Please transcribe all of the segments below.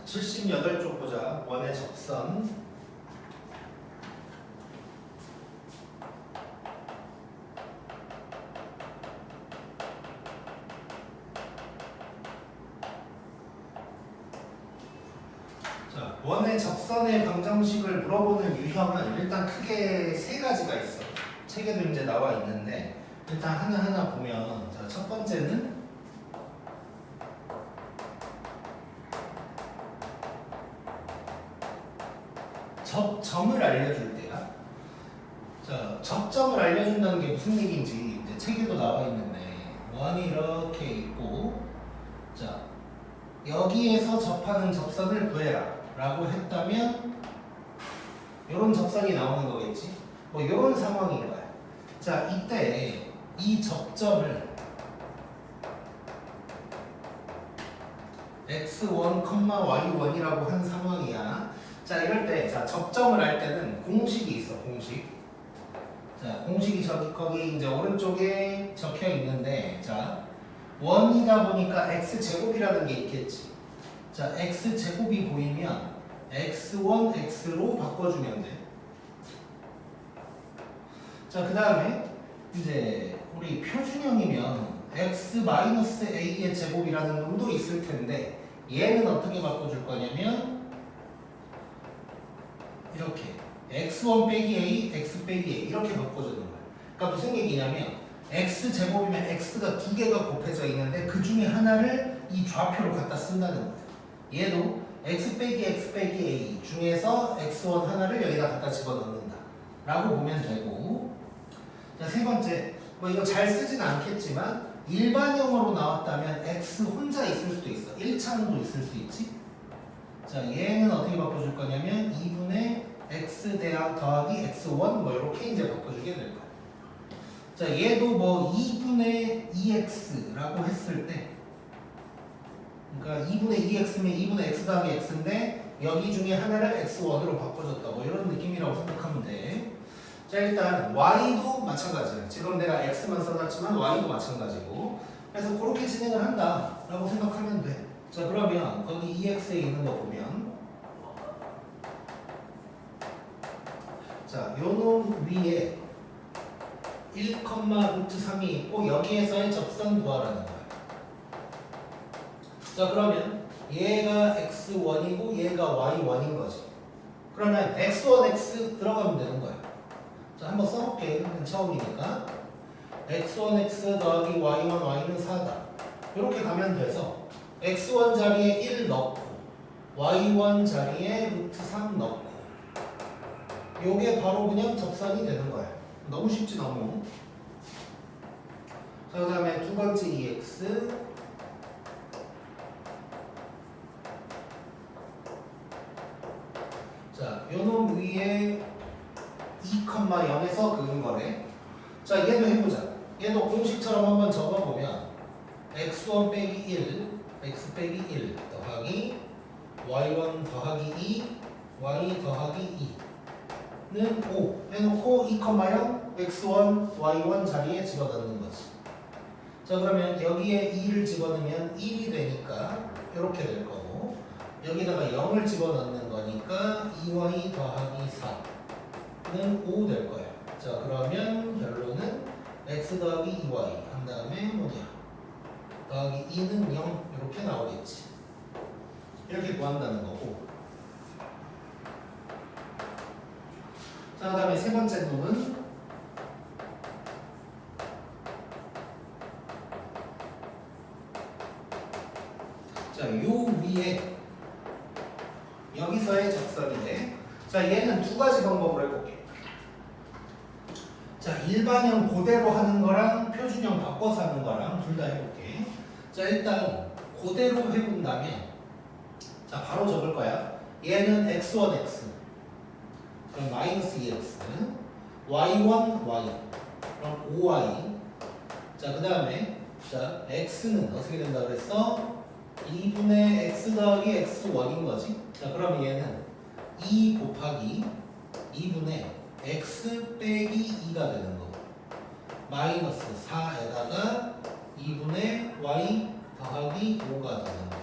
78쪽 보자. 원의 접선. 자, 원의 접선의 방정식을 물어보는 유형은 일단 크게 세 가지가 있어. 책에도 이제 나와 있는데 일단 하나하나 보면, 자, 첫 번째는 접점을 알려줄 때야. 자, 접점을 알려준다는 게 무슨 얘기인지 이제 책에도 나와 있는데, 원이 이렇게 있고, 자, 여기에서 접하는 접선을 구해라 라고 했다면 이런 접선이 나오는 거겠지. 뭐 이런 상황인 거야. 자, 이때 이 접점을 x1, y1이라고 한 상황이야. 자, 이럴 때, 자, 접점을 할 때는 공식이 있어, 공식. 자, 공식이 거기 이제 오른쪽에 적혀 있는데, 자, 1이다 보니까 x제곱이라는 게 있겠지. 자, x제곱이 보이면 x1, x로 바꿔주면 돼. 자, 그 다음에 이제 우리 표준형이면 x-a의 제곱이라는 놈도 있을 텐데, 얘는 어떻게 바꿔줄 거냐면 이렇게 x1 빼기 a, x 빼기 a 이렇게 바꿔주는 거야. 그러니까 무슨 얘기냐면 x제곱이면 x가 두 개가 곱해져 있는데 그 중에 하나를 이 좌표로 갖다 쓴다는 거야. 얘도 x 빼기 a 중에서 x1 하나를 여기다 갖다 집어넣는다 라고 보면 되고, 자, 세 번째, 뭐 이거 잘 쓰진 않겠지만 일반형으로 나왔다면 x 혼자 있을 수도 있어. 1차원도 있을 수 있지. 자, 얘는 어떻게 바꿔줄 거냐면 2분의 x 대항 더하기 x1 뭐 이렇게 이제 바꿔주게 될 거야. 자, 얘도 뭐 2분의 2x라고 했을 때, 그러니까 2분의 2x면 2분의 x 더하기 x인데 여기 중에 하나를 x1으로 바꿔줬다 뭐 이런 느낌이라고 생각하면 돼. 자, 일단 y도 마찬가지야. 지금 내가 x만 써놨지만 y도 마찬가지고, 그래서 그렇게 진행을 한다 라고 생각하면 돼. 자, 그러면 거기 2x에 있는 거 보면, 자, 요놈 위에 1,√3이 있고 여기에서의 접선 구하라는 거야. 자, 그러면 얘가 x1이고 얘가 y1인 거지. 그러면 x1, x 들어가면 되는 거야. 자, 한번 써볼게. 처음이니까 x1x 더하기 y1, y는 4다 이렇게 가면 돼서 x1 자리에 1 넣고 y1 자리에 √3 넣고 요게 바로 그냥 접선이 되는 거야. 너무 쉽지 너무. 자, 그 다음에 두 번째 2x, 자, 요놈 위에 2,0에서 그은 거네. 자, 얘도 해보자. 얘도 공식처럼 한번 적어보면 x1 빼기 1, x 빼기 1 더하기 y1 더하기 2, y 더하기 2는 5 해놓고 2,0 x1, y1 자리에 집어넣는 거지. 자, 그러면 여기에 2를 집어넣으면 1이 되니까 이렇게 될 거고, 여기다가 0을 집어넣는 거니까 2y 더하기 4는 5 될 거야. 자, 그러면 결론은 x 더하기 2y 한 다음에 뭐냐 더하기 2는 0 이렇게 나오겠지. 이렇게 구한다는 거고. 자, 그 다음에 세 번째 놈은 자, 요 위에 여기서의 접선인데, 자, 얘는 두 가지 방법으로 해볼게. 자, 일반형 그대로 하는 거랑 표준형 바꿔서 하는 거랑 둘 다 해볼게. 자, 일단 그대로 해본다면, 자, 바로 적을 거야. 얘는 x1x 그럼 마이너스 2x, y1 y 그럼 5y. 자, 그 다음에 자, x는 어떻게 된다 그랬어? 2분의 x 더하기 x1인 거지. 자, 그러면 얘는 2 곱하기 2분의 x 빼기 2가 되는 거고, 마이너스 4에다가 2분의 y 더하기 5가 되는 거고.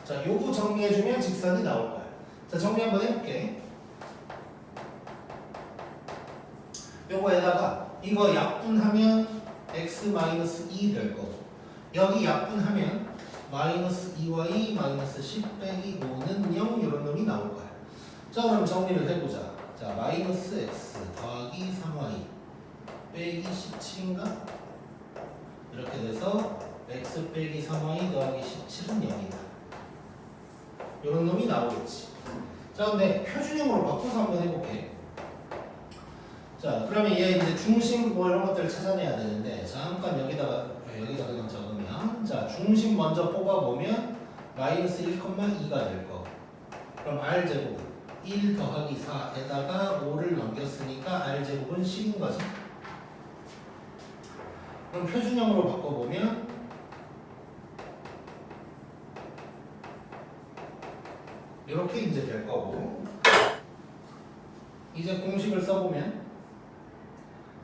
자, 요거 정리해주면 직선이 나올 거야. 자, 정리 한번 해볼게. 요거에다가 이거 약분하면 x-2 될 거고, 여기 약분하면 마이너스 2y 마이너스 10 빼기 5는 0 이런 놈이 나올 거야. 자, 그럼 정리를 해보자. 자, 마이너스 x 더하기 3y 빼기 17인가? 이렇게 돼서 x 빼기 3y 더하기 17은 0이다. 이런 놈이 나오겠지. 자, 근데 표준형으로 바꿔서 한번 해볼게. 자, 그러면 얘 이제 중심 뭐 이런 것들을 찾아내야 되는데, 잠깐 여기다 그냥 적으면, 자, 중심 먼저 뽑아보면 마이너스 1,2가 될 거. 그럼 r제곱 1 더하기 4에다가 5를 넘겼으니까 r제곱은 10인 거지. 그럼 표준형으로 바꿔보면 이렇게 이제 될 거고, 이제 공식을 써보면,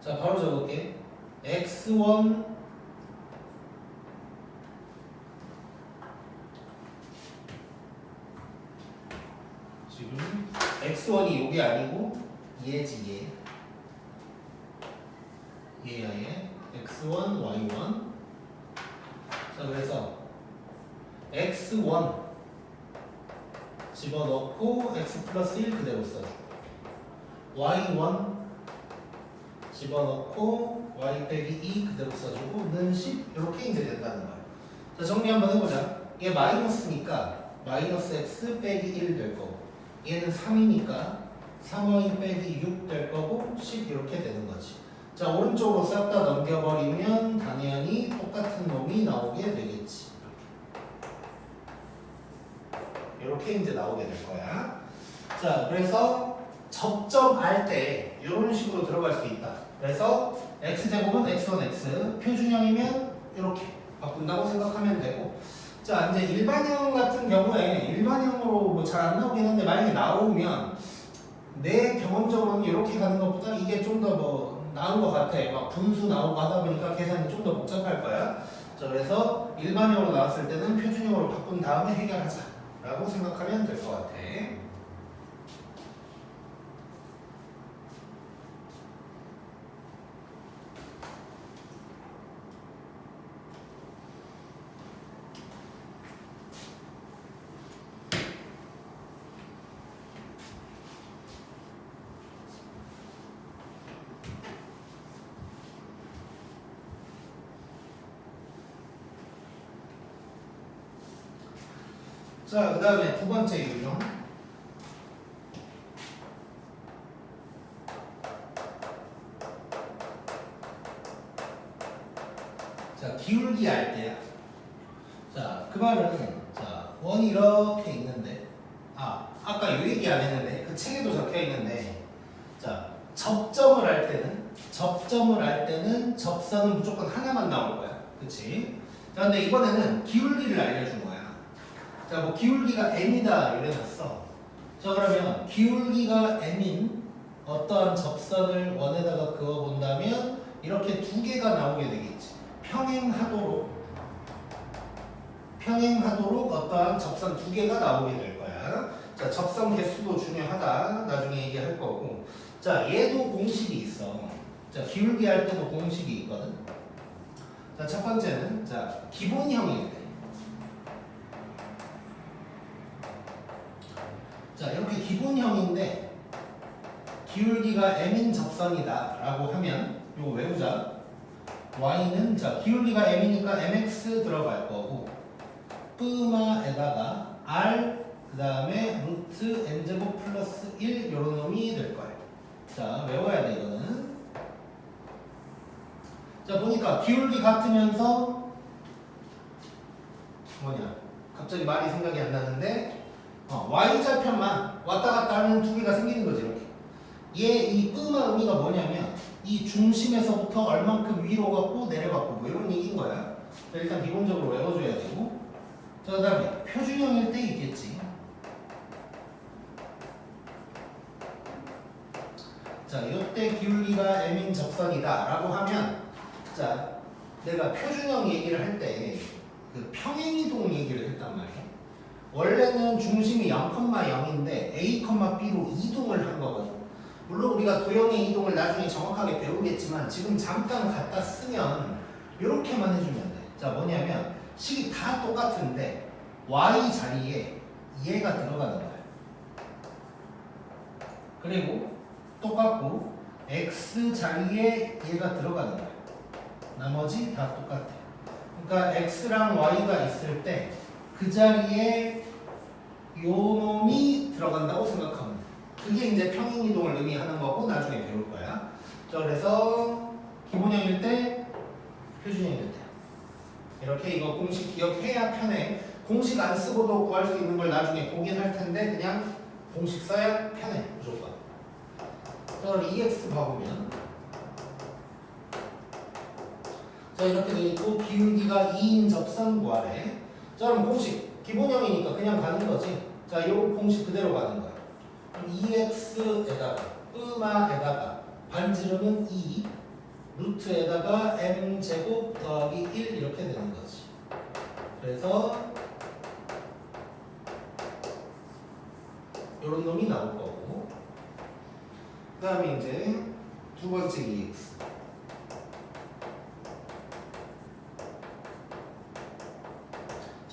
자, 바로 적을게. x1 지금 x1이 요게 아니고 얘지, 얘야 얘. x1 y1. 자, 그래서 x1 집어넣고 x 플러스 1 그대로 써주고, y1 집어넣고 y 빼기 2 그대로 써주고 는 10 이렇게 이제 된다는 거야. 자, 정리 한번 해보자. 얘 마이너스니까 마이너스 x 빼기 1 될 거고, 얘는 3이니까 3y 빼기 6 될 거고 10 이렇게 되는 거지. 자, 오른쪽으로 싹 다 넘겨버리면 당연히 똑같은 놈이 나오게 되겠지. 이렇게 이제 나오게 될 거야. 자, 그래서 접점할 때 이런 식으로 들어갈 수 있다. 그래서 x제곱은 x1x, 표준형이면 이렇게 바꾼다고 생각하면 되고, 자, 이제 일반형 같은 경우에 일반형으로 뭐 잘 안 나오긴 한데, 만약에 나오면 내 경험적으로는 이렇게 가는 것보다 이게 좀 더 뭐 나은 것 같아. 막 분수 나오고 하다 보니까 계산이 좀 더 복잡할 거야. 자, 그래서 일반형으로 나왔을 때는 표준형으로 바꾼 다음에 해결하자 라고 생각하면 될 것 같아. 자, 그 다음에 두 번째 유형. 자, 기울기 할 때야. 자, 그 말은, 자, 원이 이렇게 있는데, 아까 요 얘기 안 했는데, 그 책에도 적혀 있는데, 자, 접점을 할 때는 접선은 무조건 하나만 나올 거야. 그치? 자, 근데 이번에는 기울기를 알려준 거야. 자, 뭐 기울기가 m이다 이래놨어. 자, 그러면 기울기가 m인 어떠한 접선을 원에다가 그어본다면 이렇게 두 개가 나오게 되겠지. 평행하도록 어떠한 접선 두 개가 나오게 될 거야. 자, 접선 개수도 중요하다. 나중에 얘기할 거고. 자, 얘도 공식이 있어. 자, 기울기 할 때도 공식이 있거든. 자, 첫 번째는, 자, 기본형일 때. 자, 이렇게 기본형인데 기울기가 m인 접선이다 라고 하면 이거 외우자. y는, 자, 기울기가 m이니까 mx 들어갈 거고, 뿌마에다가 r 그 다음에 루트 n제곱 플러스 1 요런 놈이 될 거야. 자, 외워야 돼 이거는. 자, 보니까 기울기 같으면서 뭐냐, 갑자기 말이 생각이 안 나는데, y좌편만 왔다 갔다 하는 두 개가 생기는 거지. 이렇게 얘 이 뿌마 의미가 뭐냐면 이 중심에서부터 얼만큼 위로 갔고 내려갔고 뭐 이런 얘기인 거야. 자, 일단 기본적으로 외워줘야 되고, 자, 그 다음에 표준형일 때 있겠지. 자, 이때 기울기가 m인 접선이다 라고 하면, 자, 내가 표준형 얘기를 할 때 그 평행이동 얘기를 했단 말이야. 원래는 중심이 0,0인데 A, B로 이동을 한 거거든. 물론 우리가 도형의 이동을 나중에 정확하게 배우겠지만 지금 잠깐 갖다 쓰면 이렇게만 해주면 돼. 자, 뭐냐면 식이 다 똑같은데 Y 자리에 얘가 들어가는 거야. 그리고 똑같고 X 자리에 얘가 들어가는 거야. 나머지 다 똑같아. 그러니까 X랑 Y가 있을 때 그 자리에 요 놈이 들어간다고 생각하면 돼. 그게 이제 평행이동을 의미하는 거고 나중에 배울 거야. 자, 그래서 기본형일 때, 표준형일 때 이렇게 이거 공식 기억해야 편해. 공식 안 쓰고도 구할 수 있는 걸 나중에 보긴 할 텐데 그냥 공식 써야 편해 무조건. 자, 그럼 EX 봐보면 자, 이렇게 돼 있고 기울기가 2인 접선 구하래. 자, 그럼 공식 기본형이니까 그냥 가는 거지. 자, 요 공식 그대로 가는 거야. 그럼 EX에다가 끄마에다가 반지름은 2 루트에다가 m제곱 더하기 1 이렇게 되는 거지. 그래서 요런 놈이 나올 거고 그 다음에 이제 두 번째 EX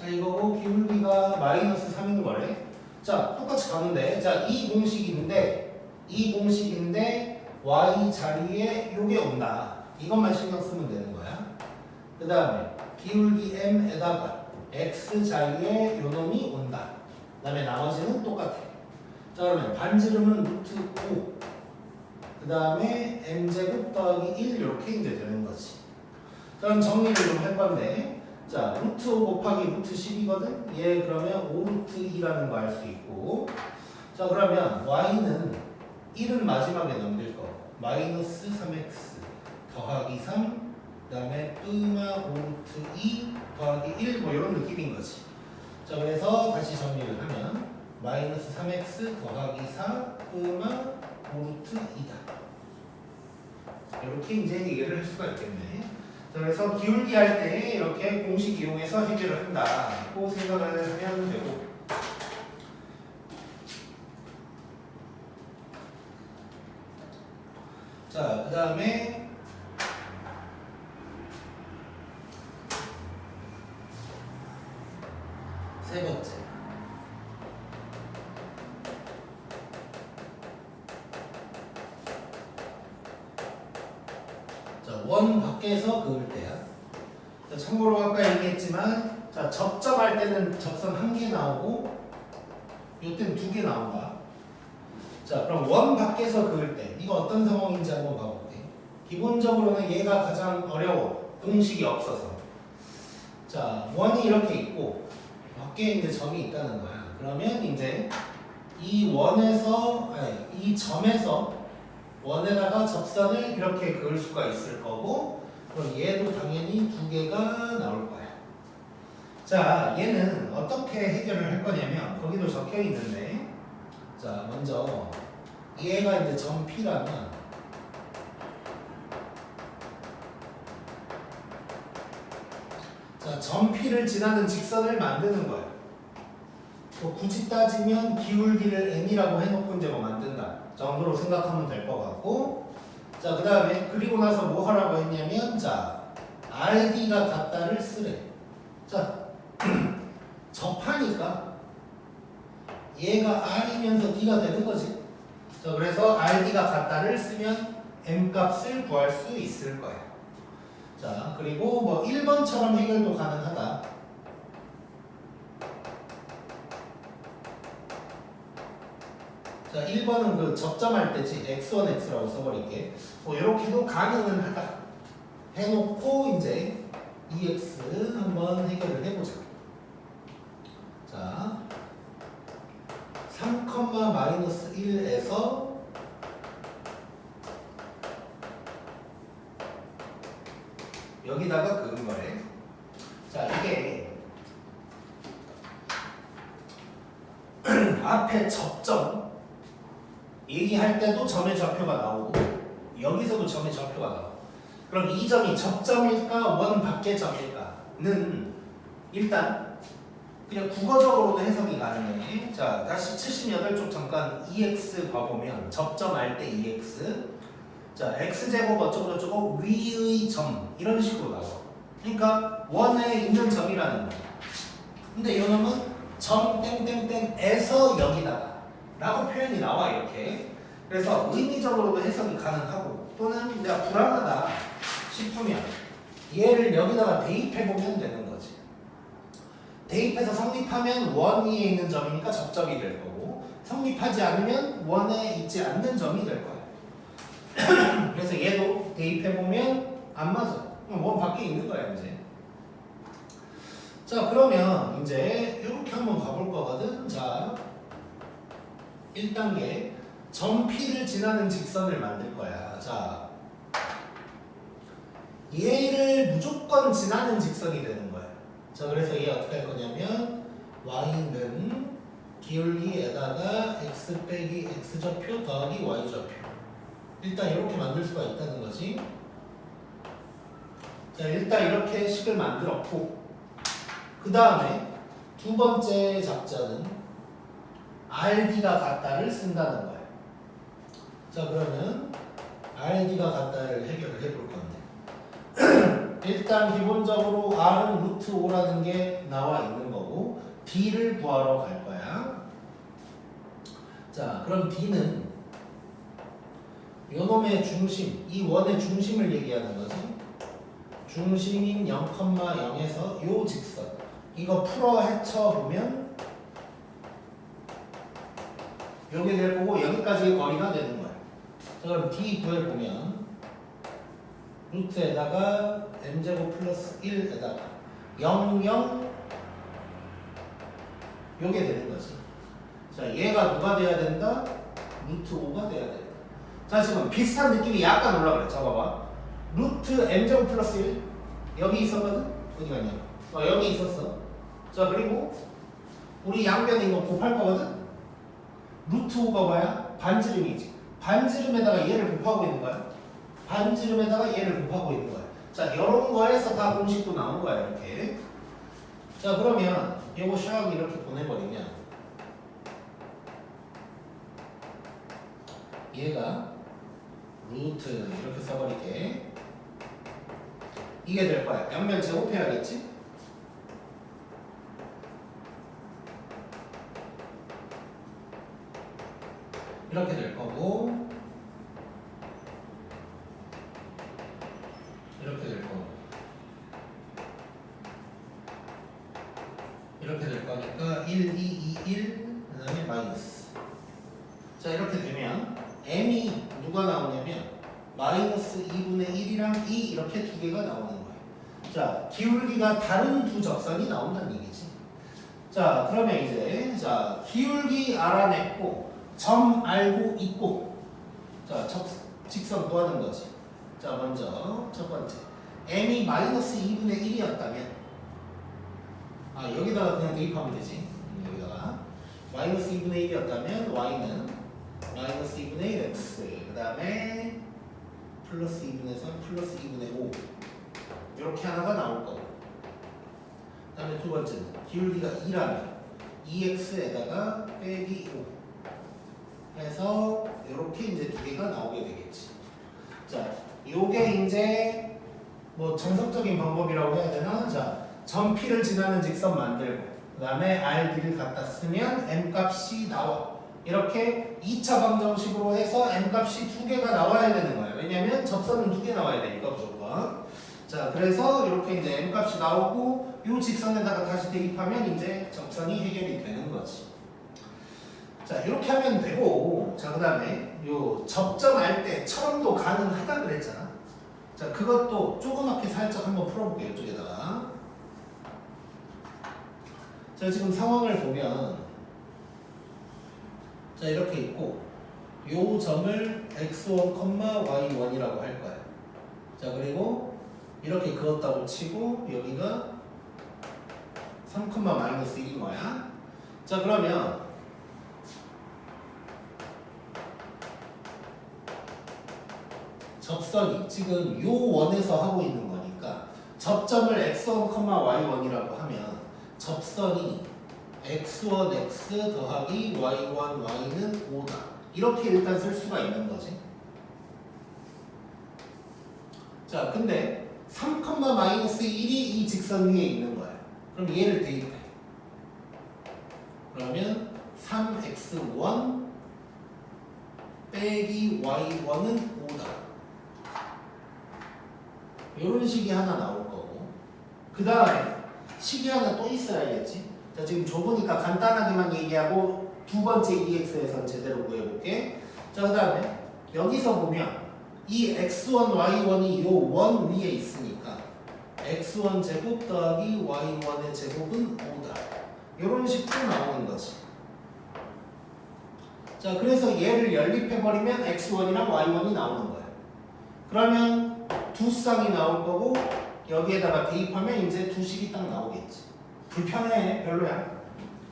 자, 이거고 기울기가 마이너스 3인 거래. 자, 똑같이 가는데 자, 이 공식인데 y 자리에 요게 온다. 이것만 신경 쓰면 되는 거야. 그 다음에 기울기 m에다가 x 자리에 요 놈이 온다. 그 다음에 나머지는 똑같아. 자, 그러면 반지름은 루트 5. 그 다음에 m제곱 더하기 1 이렇게 이제 되는 거지. 자, 그럼 정리를 좀 할 건데 자, 루트 5 곱하기 루트 10이거든? 얘 그러면 5루트 2라는 거 알 수 있고 자, 그러면 y는 1은 마지막에 넘길 거 마이너스 3x 더하기 3 그 다음에 끄마 5루트 2 더하기 1 뭐 이런 느낌인 거지. 자, 그래서 다시 정리를 하면 마이너스 3x 더하기 4 끄마 5루트 2다. 이렇게 이제 얘기를 할 수가 있겠네. 자, 그래서 기울기 할 때 이렇게 공식 이용해서 해결을 한다고 생각을 하면 되고 자, 그 다음에 세 번째 자, 원 밖에서 그을 때야. 자, 참고로 아까 얘기했지만 자, 접점할 때는 접선 1개 나오고 요때는 2개 나온다. 자, 그럼 원 밖에서 그을 때 이거 어떤 상황인지 한번 봐볼게. 기본적으로는 얘가 가장 어려워. 공식이 없어서. 자, 원이 이렇게 있고 밖에 이제 점이 있다는 거야. 그러면 이제 이 원에서 이 점에서 원에다가 접선을 이렇게 그을 수가 있을 거고 그럼 얘도 당연히 2개가 나올 거야. 자, 얘는 어떻게 해결을 할 거냐면 거기도 적혀 있는데 자, 먼저 얘가 이제 점 P라면 자, 점 P를 지나는 직선을 만드는 거야. 굳이 따지면 기울기를 n이라고 해놓고 이제 뭐 만든다 정도로 생각하면 될 것 같고 자, 그 다음에 그리고 나서 뭐 하라고 했냐면 자, RD가 같다를 쓰래. 자, 접하니까 얘가 R이면서 D가 되는 거지. 자, 그래서 RD가 같다를 쓰면 M 값을 구할 수 있을 거야. 자, 그리고 뭐 1번처럼 해결도 가능하다. 자, 1번은 그 접점할 때지 x1, x라고 써버릴게. 뭐 이렇게도 가능은 하다. 해놓고 이제 EX 한번 해결을 해보자. 자, 3,-1에서 여기다가 그은 거래. 자, 이게 앞에 접점 얘기할 때도 점의 좌표가 나오고 여기서도 점의 좌표가 나오고 그럼 이 점이 접점일까 원 밖의 점일까는 일단 그냥 국어적으로도 해석이 가능해. 자, 다시 78쪽 잠깐 EX 봐보면 접점할 때 EX. 자, X제곱 어쩌고저쩌고 위의 점 이런 식으로 나와. 그러니까 원에 있는 점이라는 거야. 근데 이놈은 점 땡땡땡에서 여기다가 라고 표현이 나와 이렇게. 그래서 의미적으로도 해석이 가능하고 또는 내가 불안하다 싶으면 얘를 여기다가 대입해보면 되는 거지. 대입해서 성립하면 원 위에 있는 점이니까 접점이 될 거고 성립하지 않으면 원에 있지 않는 점이 될 거야. 그래서 얘도 대입해보면 안 맞아. 원 밖에 있는 거야 이제. 자, 그러면 이제 이렇게 한번 가볼 거거든. 자, 1단계 점 P를 지나는 직선을 만들 거야. 자, 얘를 무조건 지나는 직선이 되는 거야. 자, 그래서 얘 어떻게 할 거냐면 y는 기울기에다가 x 빼기 x좌표 더하기 y좌표. 일단 이렇게 만들 수가 있다는 거지. 자, 일단 이렇게 식을 만들었고 그 다음에 두 번째 작전은 RD가 같다를 쓴다는 거예요. 자, 그러면 RD가 같다를 해결을 해볼 건데 일단 기본적으로 R은 루트 5라는 게 나와 있는 거고 D를 구하러 갈 거야. 자, 그럼 D는 요놈의 중심, 이 원의 중심을 얘기하는 거지. 중심인 0,0에서 요 직선 이거 풀어 헤쳐보면 여기 될 거고 여기까지의 거리가 되는 거야. 자, 그럼 D 구해보면 루트에다가 m제곱 플러스 1에다가 0, 0 요게 되는 거지. 자, 얘가 누가 돼야 된다? 루트 5가 돼야 된다. 자, 지금 비슷한 느낌이 약간 올라그래. 자, 봐봐. 루트 m제곱 플러스 1 여기 있었거든? 어디 갔냐? 여기 있었어. 자, 그리고 우리 양변에 이거 곱할 거거든? 루트 5가 뭐야? 반지름이지. 반지름에다가 얘를 곱하고 있는 거야. 반지름에다가 얘를 곱하고 있는 거야. 자, 이런 거에서 다 공식도 나온 거야, 이렇게. 자, 그러면 이거 샥 이렇게 보내버리면 얘가 루트 이렇게 써버릴게. 이게 될 거야. 양면 제곱해야겠지? 이렇게 될 거고 이렇게 될 거고 이렇게 될 거니까 1, 2, 2, 1 그 다음에 마이너스. 자, 이렇게 되면 m이 누가 나오냐면 마이너스 2분의 1이랑 2 이렇게 두 개가 나오는 거예요. 자, 기울기가 다른 두 접선이 나온다는 얘기지. 자, 그러면 이제 자 기울기 알아냈고 점 알고 있고 자, 직선 구하는 거지. 자, 먼저 첫 번째 m이 마이너스 2분의 1이었다면 여기다가 그냥 대입하면 되지. 여기다가 마이너스 2분의 1이었다면 y는 마이너스 2분의 1 x 그 다음에 플러스 2분의 3 플러스 2분의 5 이렇게 하나가 나올 거고 그 다음에 두 번째는 기울기가 2라면 2x에다가 빼기 5 해서 이렇게 이제 두 개가 나오게 되겠지. 자, 요게 이제 뭐 정석적인 방법이라고 해야 되나? 자, 점 P를 지나는 직선 만들고 그 다음에 RD를 갖다 쓰면 M값이 나와. 이렇게 2차 방정식으로 해서 M값이 두 개가 나와야 되는 거예요. 왜냐면 접선은 두 개 나와야 되니까 무조건. 자, 그래서 이렇게 이제 M값이 나오고 이 직선에다가 다시 대입하면 이제 접선이 해결이 되는 거지. 자, 이렇게 하면 되고 자, 그 다음에 요 접점할 때 처럼도 가능하다 그랬잖아. 자, 그것도 조그맣게 살짝 한번 풀어볼게요. 이쪽에다가. 자, 지금 상황을 보면 자, 이렇게 있고 요 점을 x1, y1이라고 할 거야. 자, 그리고 이렇게 그었다고 치고 여기가 3, 마이너스 1인 거야. 자, 그러면 접선이 지금 요 원에서 하고 있는 거니까 접점을 x1, y1이라고 하면 접선이 x1 x 더하기 y1 y는 5다. 이렇게 일단 쓸 수가 있는 거지. 자, 근데 3, 마이너스 1이 이 직선 위에 있는 거야. 그럼 얘를 대입해. 그러면 3x1 빼기 y1은 5다. 이런 식이 하나 나올 거고, 그 다음에 식이 하나 또 있어야겠지. 자, 지금 좁으니까 간단하게만 얘기하고 두 번째 EX에선 제대로 구해볼게. 자, 그 다음에 여기서 보면 이 x1, y1이 요 원 위에 있으니까 x1 제곱 더하기 y1의 제곱은 5다. 이런 식으로 나오는 거지. 자, 그래서 얘를 연립해버리면 x1이랑 y1이 나오는 거야. 그러면 두 쌍이 나올 거고 여기에다가 대입하면 이제 두 식이 딱 나오겠지. 불편해, 별로야.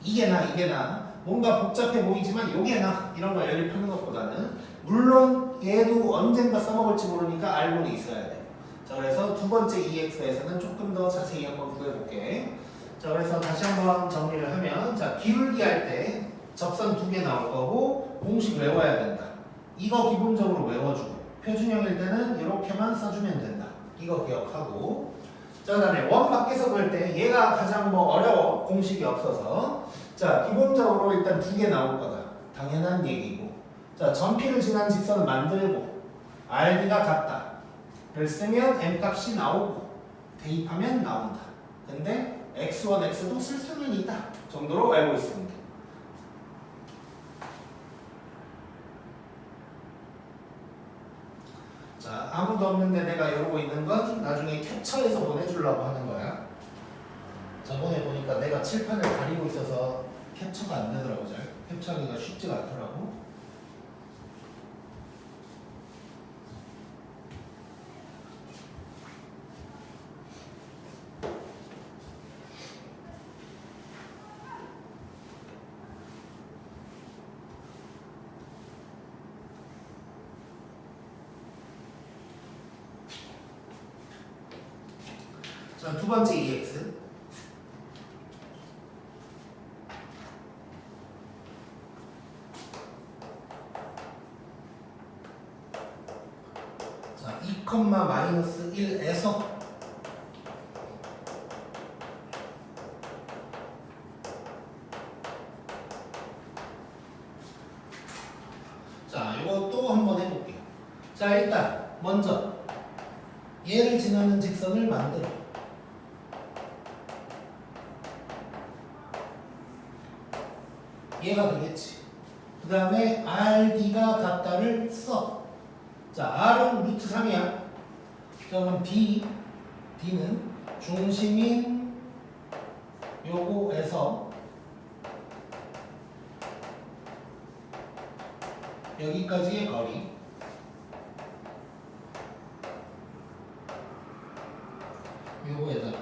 이게 나. 뭔가 복잡해 보이지만 요게 나. 이런 거 연립하는 것보다는. 물론 얘도 언젠가 써먹을지 모르니까 알고는 있어야 돼. 자, 그래서 두 번째 EX에서는 조금 더 자세히 한번 구해볼게. 자, 그래서 다시 한번 정리를 하면, 자, 기울기 할 때 접선 두 개 나올 거고 공식 외워야 된다. 이거 기본적으로 외워주고 표준형일 때는 이렇게만 써주면 된다. 이거 기억하고. 자, 그 다음에 원 밖에서 볼 때 얘가 가장 뭐 어려워. 공식이 없어서. 자, 기본적으로 일단 두 개 나올 거다. 당연한 얘기고. 자, 전피를 지난 직선을 만들고 RD가 같다를 쓰면 M값이 나오고 대입하면 나온다. 근데 X1, X도 쓸 수는 있다 정도로 알고 있습니다. 자, 아무도 없는데 내가 이러고 있는 건 나중에 캡처해서 보내주려고 하는 거야. 저번에 보니까 내가 칠판을 가리고 있어서 캡처가 안 되더라고. 잘 캡처하기가 쉽지가 않더라고. 자, 두 번째 EX. 자, 2, 마이너스 1에서 자, 이것도 한번 해볼게요. 자, 일단 먼저 얘를 지나는 직선을 만들어. 얘가 되겠지. 그 다음에 RD가 같다를 써. 자, R은 루트 3이야. 자, 그럼 D는 중심인 요거에서 여기까지의 거리. 요거에다가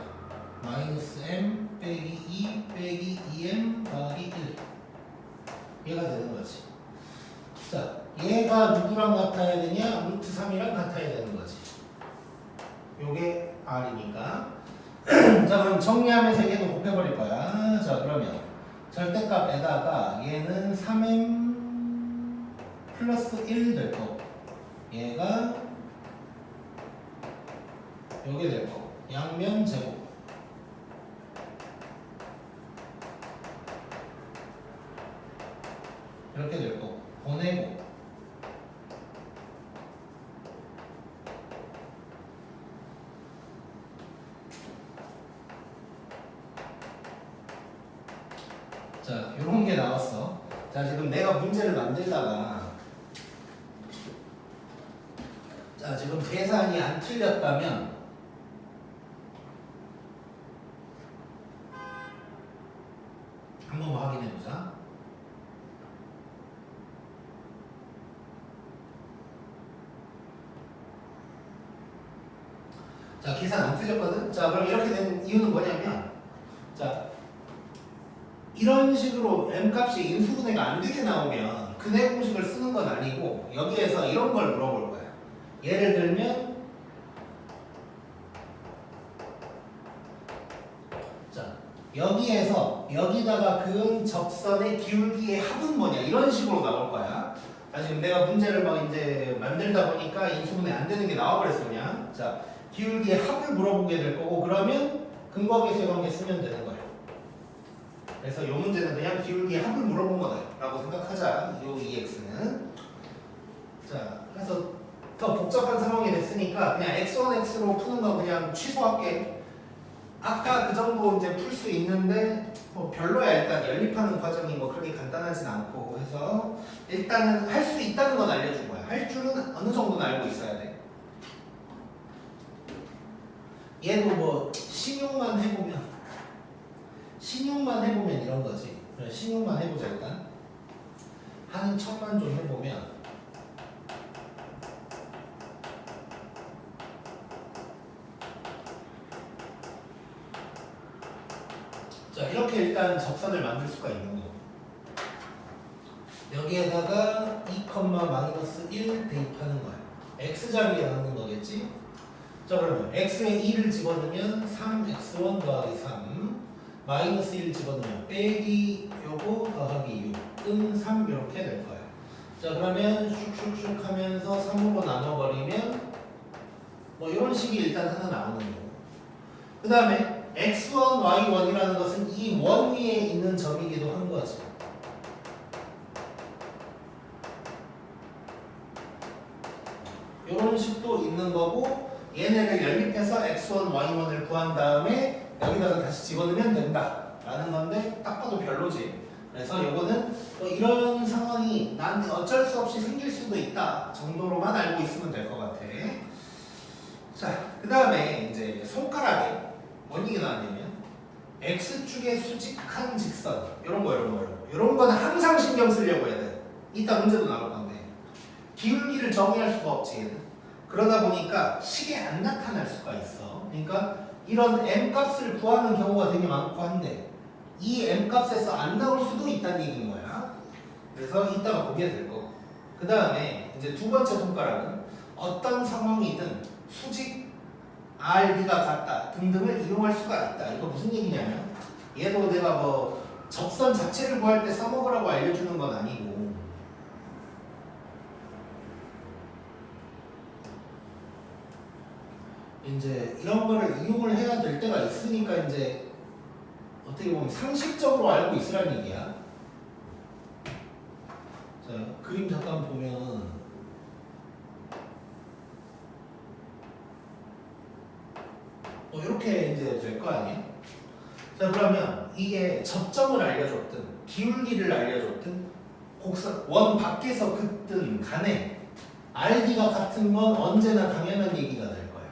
마이너스 M 빼기 2 빼기 2M 더하기 1. 얘가 되는 거지. 자, 얘가 누구랑 같아야 되냐? 루트 3이랑 같아야 되는 거지. 요게 R이니까. 자, 그럼 정리하면서 얘도 곱해버릴 거야. 자, 그러면 절대값에다가 얘는 3M 플러스 1 될 거고 얘가 요게 될 거고 양면 제곱 이렇게 될 거고 보내고 자, 요런 게 나왔어. 자, 지금 내가 문제를 만들다가 자, 지금 계산이 안 틀렸다면 한번 확인해 보자. 자, 계산 안 틀렸거든? 자, 그럼 이렇게 된 이유는 뭐냐면 자, 이런 식으로 M값이 인수분해가 안 되게 나오면 근해 공식을 쓰는 건 아니고 여기에서 이런 걸 물어볼 거야. 예를 들면 자, 여기에서 여기다가 그은 접선의 기울기의 합은 뭐냐 이런 식으로 나올 거야. 지금 내가 문제를 막 이제 만들다 보니까 인수분해 안 되는 게 나와버렸어 그냥. 자, 기울기의 합을 물어보게 될 거고 그러면 근거계수의 관계 쓰면 되는 거예요. 그래서 이 문제는 그냥 기울기의 합을 물어본 거다라고 생각하자. 이 EX는. 자, 그래서 더 복잡한 상황이 됐으니까 그냥 X1, X로 푸는 거 그냥 취소할게. 아까 그 정도 이제 풀 수 있는데 뭐 별로야. 일단 연립하는 과정이 뭐 그렇게 간단하진 않고 해서 일단은 할 수 있다는 건 알려준 거야. 할 줄은 어느 정도는 알고 있어야 돼. 얘도 뭐 신용만 해보면 이런 거지. 그래, 신용만 해보자 일단. 하는 척만 좀 해보면 자, 이렇게 일단 접선을 만들 수가 있는 거고 여기에다가 2,-1 대입하는 거야. x자리에 넣는 거겠지? 자, 그러면 x에 2를 집어넣으면 3x1 더하기 3 마이너스 1 집어넣으면 빼기 요거 더하기 6 은 3 이렇게 될 거야. 자, 그러면 슉슉슉 하면서 3으로 나눠버리면 뭐 이런 식이 일단 하나 나오는 거고 그 다음에 x1, y1이라는 것은 이 원 위에 있는 점이기도 한 거지. 이런 식도 있는 거고 얘네를 연립해서 x1, y1을 구한 다음에 여기다가 다시 집어넣으면 된다 라는 건데 딱 봐도 별로지. 그래서 이거는 뭐 이런 상황이 나한테 어쩔 수 없이 생길 수도 있다 정도로만 알고 있으면 될 것 같아. 자, 그 다음에 이제 손가락에 뭔 얘기 나왔냐면 X축의 수직한 직선 이런 거 이런 거는 항상 신경 쓰려고 해야 돼. 이따 문제도 나올 건데 기울기를 정의할 수가 없지 얘는. 그러다 보니까 식에 안 나타날 수가 있어. 그러니까 이런 m 값을 구하는 경우가 되게 많고 한데 이 m 값에서 안 나올 수도 있다는 얘기인 거야. 그래서 이따가 보게 될 거고 그 다음에 이제 두 번째 손가락은 어떤 상황이든 수직 RD가 같다 등등을 이용할 수가 있다. 이거 무슨 얘기냐면 얘도 내가 뭐 접선 자체를 구할 때 써먹으라고 알려주는 건 아니고 이제 이런 거를 이용을 해야 될 때가 있으니까 이제 어떻게 보면 상식적으로 알고 있으라는 얘기야. 자, 그림 잠깐 보면 이렇게 이제 될 거 아니에요? 자, 그러면 이게 접점을 알려줬든 기울기를 알려줬든 곡선 원 밖에서 긋든 간에 RD가 같은 건 언제나 당연한 얘기가 될 거야.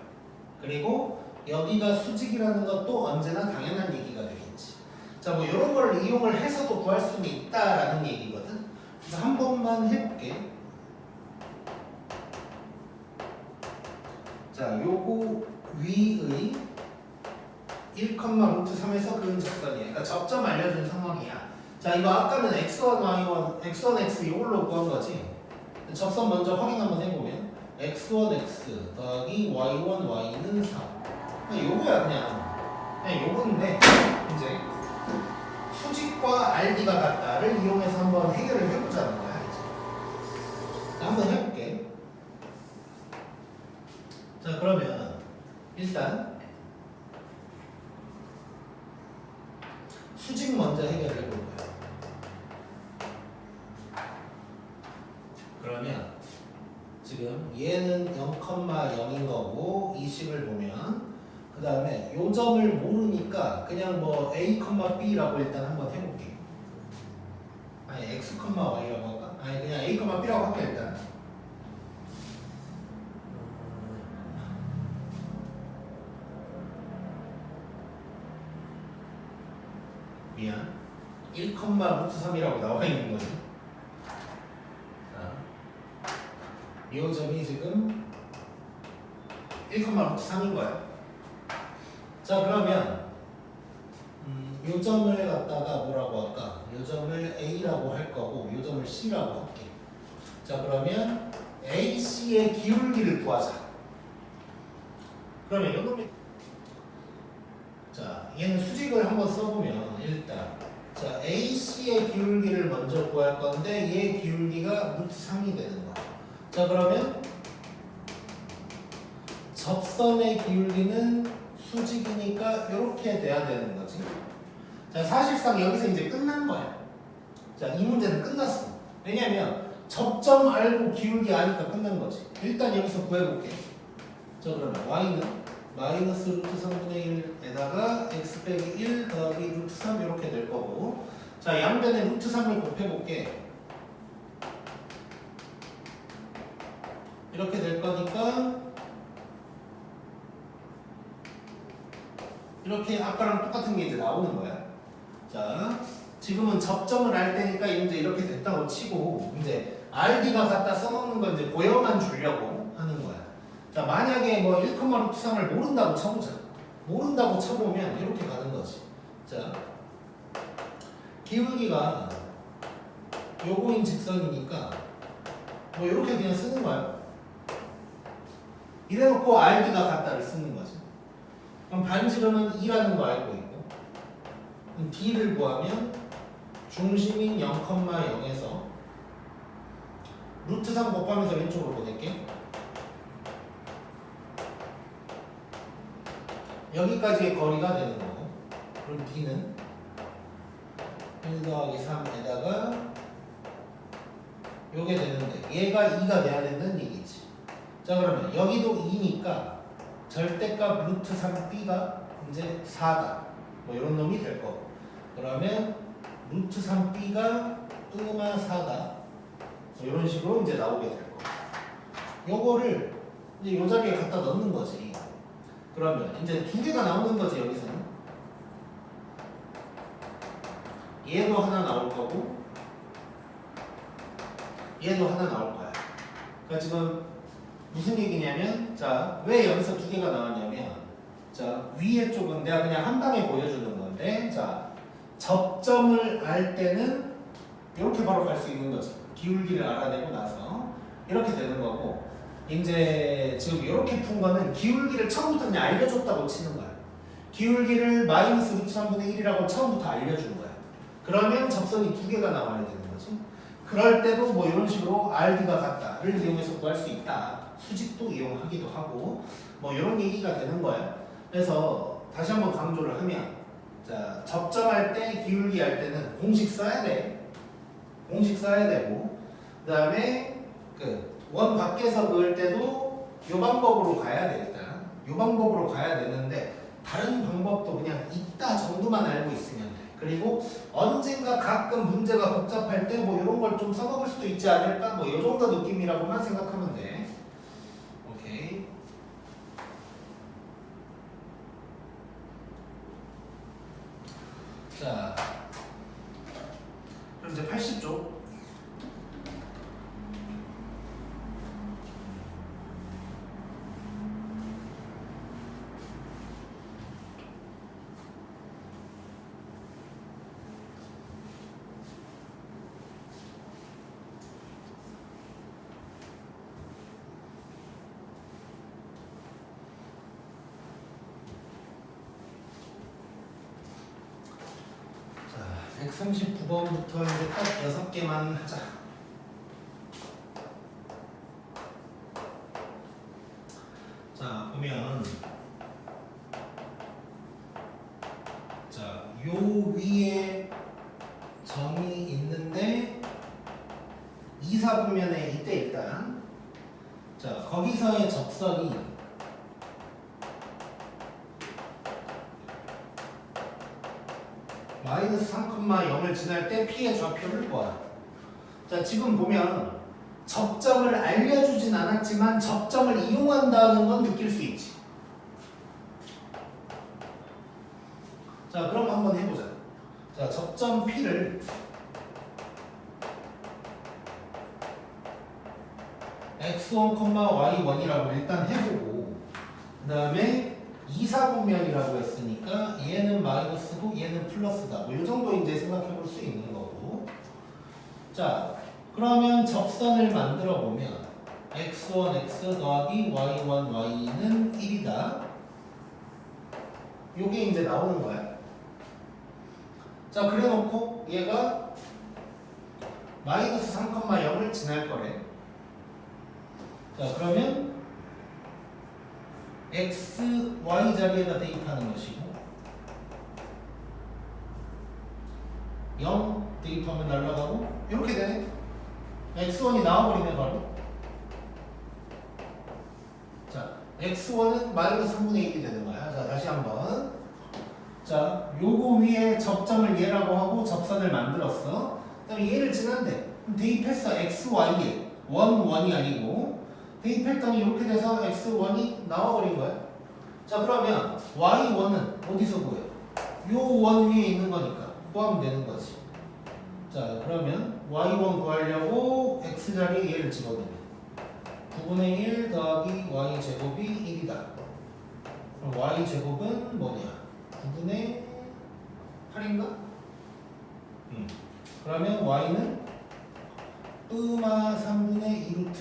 그리고 여기가 수직이라는 것도 언제나 당연한 얘기가 되겠지. 자, 뭐 이런 걸 이용을 해서도 구할 수는 있다라는 얘기거든. 그래서 한 번만 해볼게. 자, 요거 위의 1,√3에서 그은 접선이야. 그러니까 접점 알려준 상황이야. 자, 이거 아까는 x1, y1, x1, x 이걸로 구한 거지. 접선 먼저 확인 한번 해보면 x1, x 더하기 y1, y는 4. 그냥 요거야 그냥 요건데 이제 수직과 RD가 같다를 이용해서 한번 해결을 해보자는 거야. 이제. 자, 한번 해볼게. 자, 그러면 일단 수직 먼저 해결을 해볼 거야. 그러면 지금 얘는 0,0인 거고 이 식을 보면 그 다음에 요 점을 모르니까 그냥 뭐 a, b라고 일단 한번 해볼게. 아니 x, y라고 할까? 아니 그냥 a, b라고 할게 일단. 미안. 1,√3이라고 나와 있는 거지. 자, 이 점이 지금 1,√3인 거야. 자, 그러면 이 점을 갖다가 뭐라고 할까? 이 점을 A라고 할 거고 이 점을 C라고 할게. 자, 그러면 AC의 기울기를 구하자. 그러면 이 놈이 자, 얘는 수직을 한번 써보면 일단 자 AC의 기울기를 먼저 구할 건데 얘 기울기가 루트 3이 되는 거야. 자 그러면 접선의 기울기는 수직이니까 이렇게 돼야 되는 거지. 자 사실상 여기서 이제 끝난 거야. 자 이 문제는 끝났어. 왜냐면 접점 알고 기울기 아니까 끝난 거지. 일단 여기서 구해볼게. 자 그러면 y는 마이너스 루트 3분의 1에다가 x 빼기 1 더하기 루트 3 이렇게 될 거고, 자 양변에 루트 3을 곱해볼게. 이렇게 될 거니까 이렇게 아까랑 똑같은 게 이제 나오는 거야. 자 지금은 접점을 알 때니까 이제 이렇게 됐다고 치고, 이제 RD가 갖다 써놓는 건 이제 보여만 주려고 하는 거야. 자 만약에 뭐 1, 루트 3을 모른다고 쳐보자. 모른다고 쳐보면 이렇게 가는 거지. 자 기울기가 요거인 직선이니까 뭐 이렇게 그냥 쓰는 거야. 이래놓고 RD가 같다를 쓰는 거지. 그럼 반지름은 2라는 거 알고 있고, 그럼 D를 구하면 중심인 0,0에서 루트 3 곱하면서 왼쪽으로 보낼게. 여기까지의 거리가 되는 거고, 그럼 D는 1 더하기 3에다가 요게 되는데 얘가 2가 돼야 된다는 얘기지. 자 그러면 여기도 2니까 절대값 루트 3b가 이제 4다. 뭐 이런 놈이 될 거고, 그러면 루트 3b가 뚜마 4다. 뭐 이런 식으로 이제 나오게 될 거고, 요거를 이제 요 자리에 갖다 넣는 거지. 그러면 이제 두 개가 나오는 거지. 여기서는 얘도 하나 나올 거고 얘도 하나 나올 거야. 그러니까 지금 무슨 얘기냐면, 자 왜 여기서 두 개가 나왔냐면, 자 위에 쪽은 내가 그냥 한 방에 보여주는 건데, 자 접점을 알 때는 이렇게 바로 갈 수 있는 거지. 기울기를 알아내고 나서 이렇게 되는 거고, 이제 지금 이렇게 푼 거는 기울기를 처음부터 그냥 알려줬다고 치는 거야. 기울기를 마이너스 루트 3분의 1이라고 처음부터 알려준 거야. 그러면 접선이 두 개가 나와야 되는 거지. 그럴 때도 뭐 이런 식으로 RD가 같다를 이용해서 구할 수 있다. 수직도 이용하기도 하고 뭐 이런 얘기가 되는 거야. 그래서 다시 한번 강조를 하면, 자 접점할 때 기울기 할 때는 공식 써야 돼. 공식 써야 되고, 그 다음에 그 원 밖에서 그을 때도 이 방법으로 가야 돼. 일단 이 방법으로 가야 되는데, 다른 방법도 그냥 있다 정도만 알고 있으면 돼. 그리고 언젠가 가끔 문제가 복잡할 때 뭐 이런 걸 좀 써먹을 수도 있지 않을까, 뭐 이 정도 느낌이라고만 생각하면 돼. 오케이. 자 그럼 이제 80쪽. 자 139번부터 이제 딱 6개만 하자. 자 보면, 자 요 위에 점이 있는데 이사분면에 이때 일단 자 거기서의 접선이 마이너스 3,0을 지날 때 P의 좌표를 구하라. 자 지금 보면 접점을 알려주진 않았지만 접점을 이용한다는 건 느낄 수 있지. 자 그럼 한번 해보자. 자 접점 P를 x1, y1이라고 일단 해보고, 그 다음에 이사분면이라고 했으니까 얘는 마이너스고 얘는 플러스다. 뭐 이 정도 이제 생각해 볼 수 있는 거고. 자 그러면 접선을 만들어 보면 x1, x 더하기 y1, y는 1이다. 요게 이제 나오는 거야. 자, 그래 놓고 얘가 마이너스 3,0을 지날 거래. 자, 그러면 x, y 자리에다 대입하는 것이고 0 대입하면 날라가고 이렇게 되네. x1이 나와버리네 바로. 자, x1은 마이너스 3분의 1이 되는 거야. 자, 다시 한번. 자, 요거 위에 접점을 얘라고 하고 접선을 만들었어. 그 다음에 얘를 지난데 대입했어. xy에 1이 아니고 대입했더니 이렇게 돼서 x1이 나와버린 거야. 자, 그러면 y1은 어디서 구해요? 요 원 위에 있는 거니까 구하면 되는 거지. 자, 그러면 y1 구하려고 x자리에 얘를 집어넣으면 9분의 1 더하기 y제곱이 1이다. 그럼 y제곱은 뭐냐? 9분의 8인가? 그러면 y는 뚜마 3분의 2루트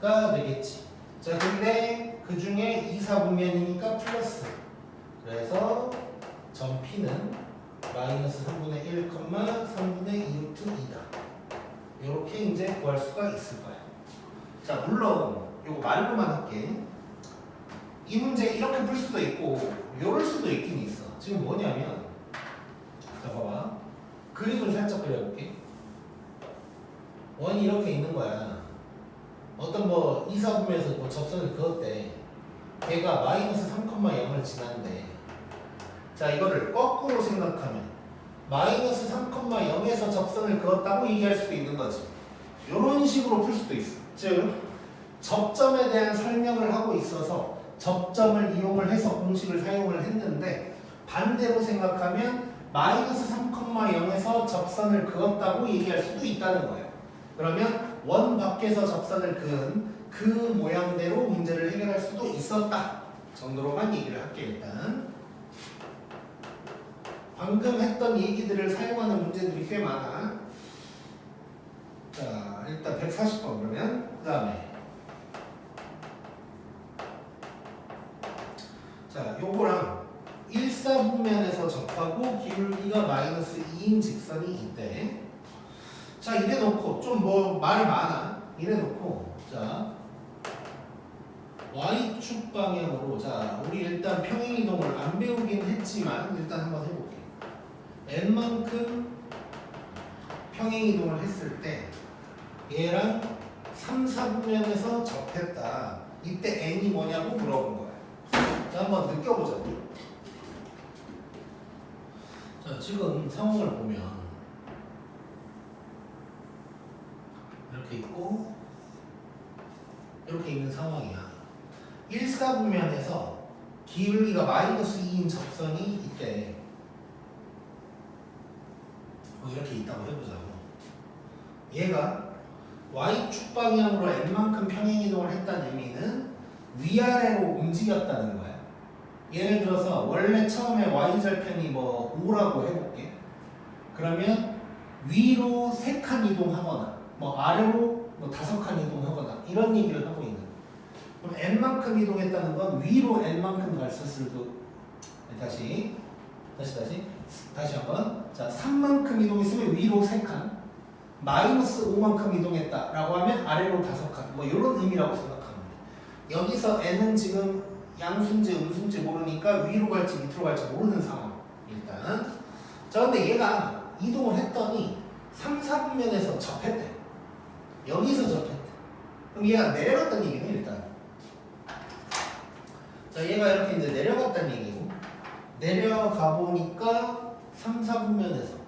2다가 되겠지. 자, 근데 그 중에 2, 4분면이니까 플러스. 그래서 점 P는 마이너스 3분의 1, 3분의 2루트 2다. 이렇게 이제 구할 수가 있을 거야. 자, 물론 이거 말로만 할게. 이 문제 이렇게 풀 수도 있고 요럴 수도 있긴 있어. 지금 뭐냐면 자, 봐봐. 그림을 살짝 그려볼게. 원이 이렇게 있는 거야. 어떤 뭐 2, 4분면에서 뭐 접선을 그었대. 걔가 마이너스 3,0을 지났는데 자, 이거를 거꾸로 생각하면 마이너스 3,0에서 접선을 그었다고 얘기할 수도 있는 거지. 이런 식으로 풀 수도 있어. 즉 접점에 대한 설명을 하고 있어서 접점을 이용을 해서 공식을 사용을 했는데 반대로 생각하면 마이너스 3,0에서 접선을 그었다고 얘기할 수도 있다는 거예요. 그러면 원 밖에서 접선을 그은 그 모양대로 문제를 해결할 수도 있었다 정도로만 얘기를 할게. 일단 방금 했던 얘기들을 사용하는 문제들이 꽤 많아. 자, 일단 140번 그러면 그 다음에 자, 요거랑 1사분면에서 접하고 기울기가 마이너스 2인 직선이 있대. 자, 이래 놓고 좀 뭐 말이 많아. 이래 놓고 자, y축 방향으로 자, 우리 일단 평행이동을 안 배우긴 했지만 일단 한번 해볼게. n만큼 평행이동을 했을 때 얘랑 3, 4분면에서 접했다. 이때 n이 뭐냐고 물어본 거야. 자, 한번 느껴보자고. 자, 지금 상황을 보면 이렇게 있고 이렇게 있는 상황이야. 1, 4분면에서 기울기가 마이너스 2인 접선이 있대. 이렇게 있다고 해보자고. 얘가 y축 방향으로 n만큼 평행이동을 했다는 의미는 위아래로 움직였다는 거야. 예를 들어서 원래 처음에 y절편이 뭐 5라고 해볼게. 그러면 위로 3칸 이동하거나 뭐 아래로 뭐 5칸 이동하거나 이런 얘기를 하고 있는 거야. 그럼 n만큼 이동했다는 건 위로 n만큼 갔었을 다시 한번. 자, 3만큼 이동했으면 위로 3칸, 마이너스 5만큼 이동했다라고 하면 아래로 5칸, 뭐 이런 의미라고 생각하면 돼. 여기서 n은 지금 양수인지 음수인지 모르니까 위로 갈지 밑으로 갈지 모르는 상황. 일단 자, 근데 얘가 이동을 했더니 3, 4분면에서 접했대. 여기서 접했대. 그럼 얘가 내려갔다는 얘기네. 일단 자, 얘가 이렇게 이제 내려갔다는 얘기고, 내려가 보니까 3, 4분면에서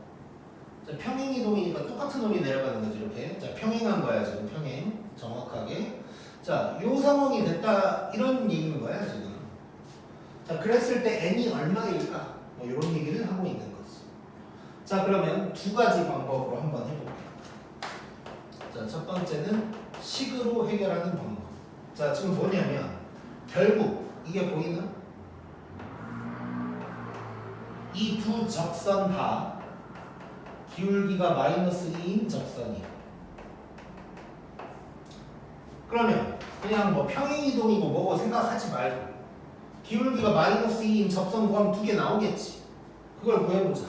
자, 평행이동이니까 똑같은 놈이 내려가는 거지. 이렇게 자, 평행한 거야 지금. 평행 정확하게. 자, 요 상황이 됐다 이런 얘기인 거야 지금. 자, 그랬을 때 n이 얼마일까? 뭐 이런 얘기를 하고 있는 거지. 자, 그러면 두 가지 방법으로 한번 해볼게요. 자, 첫 번째는 식으로 해결하는 방법. 자, 지금 뭐냐면 결국 이게 보이나? 이 두 접선 다 기울기가 마이너스 2인 접선이에요. 그러면 그냥 뭐 평행이동이고 뭐고 생각하지 말고 기울기가 마이너스 2인 접선 구하면 두 개 나오겠지. 그걸 구해보자.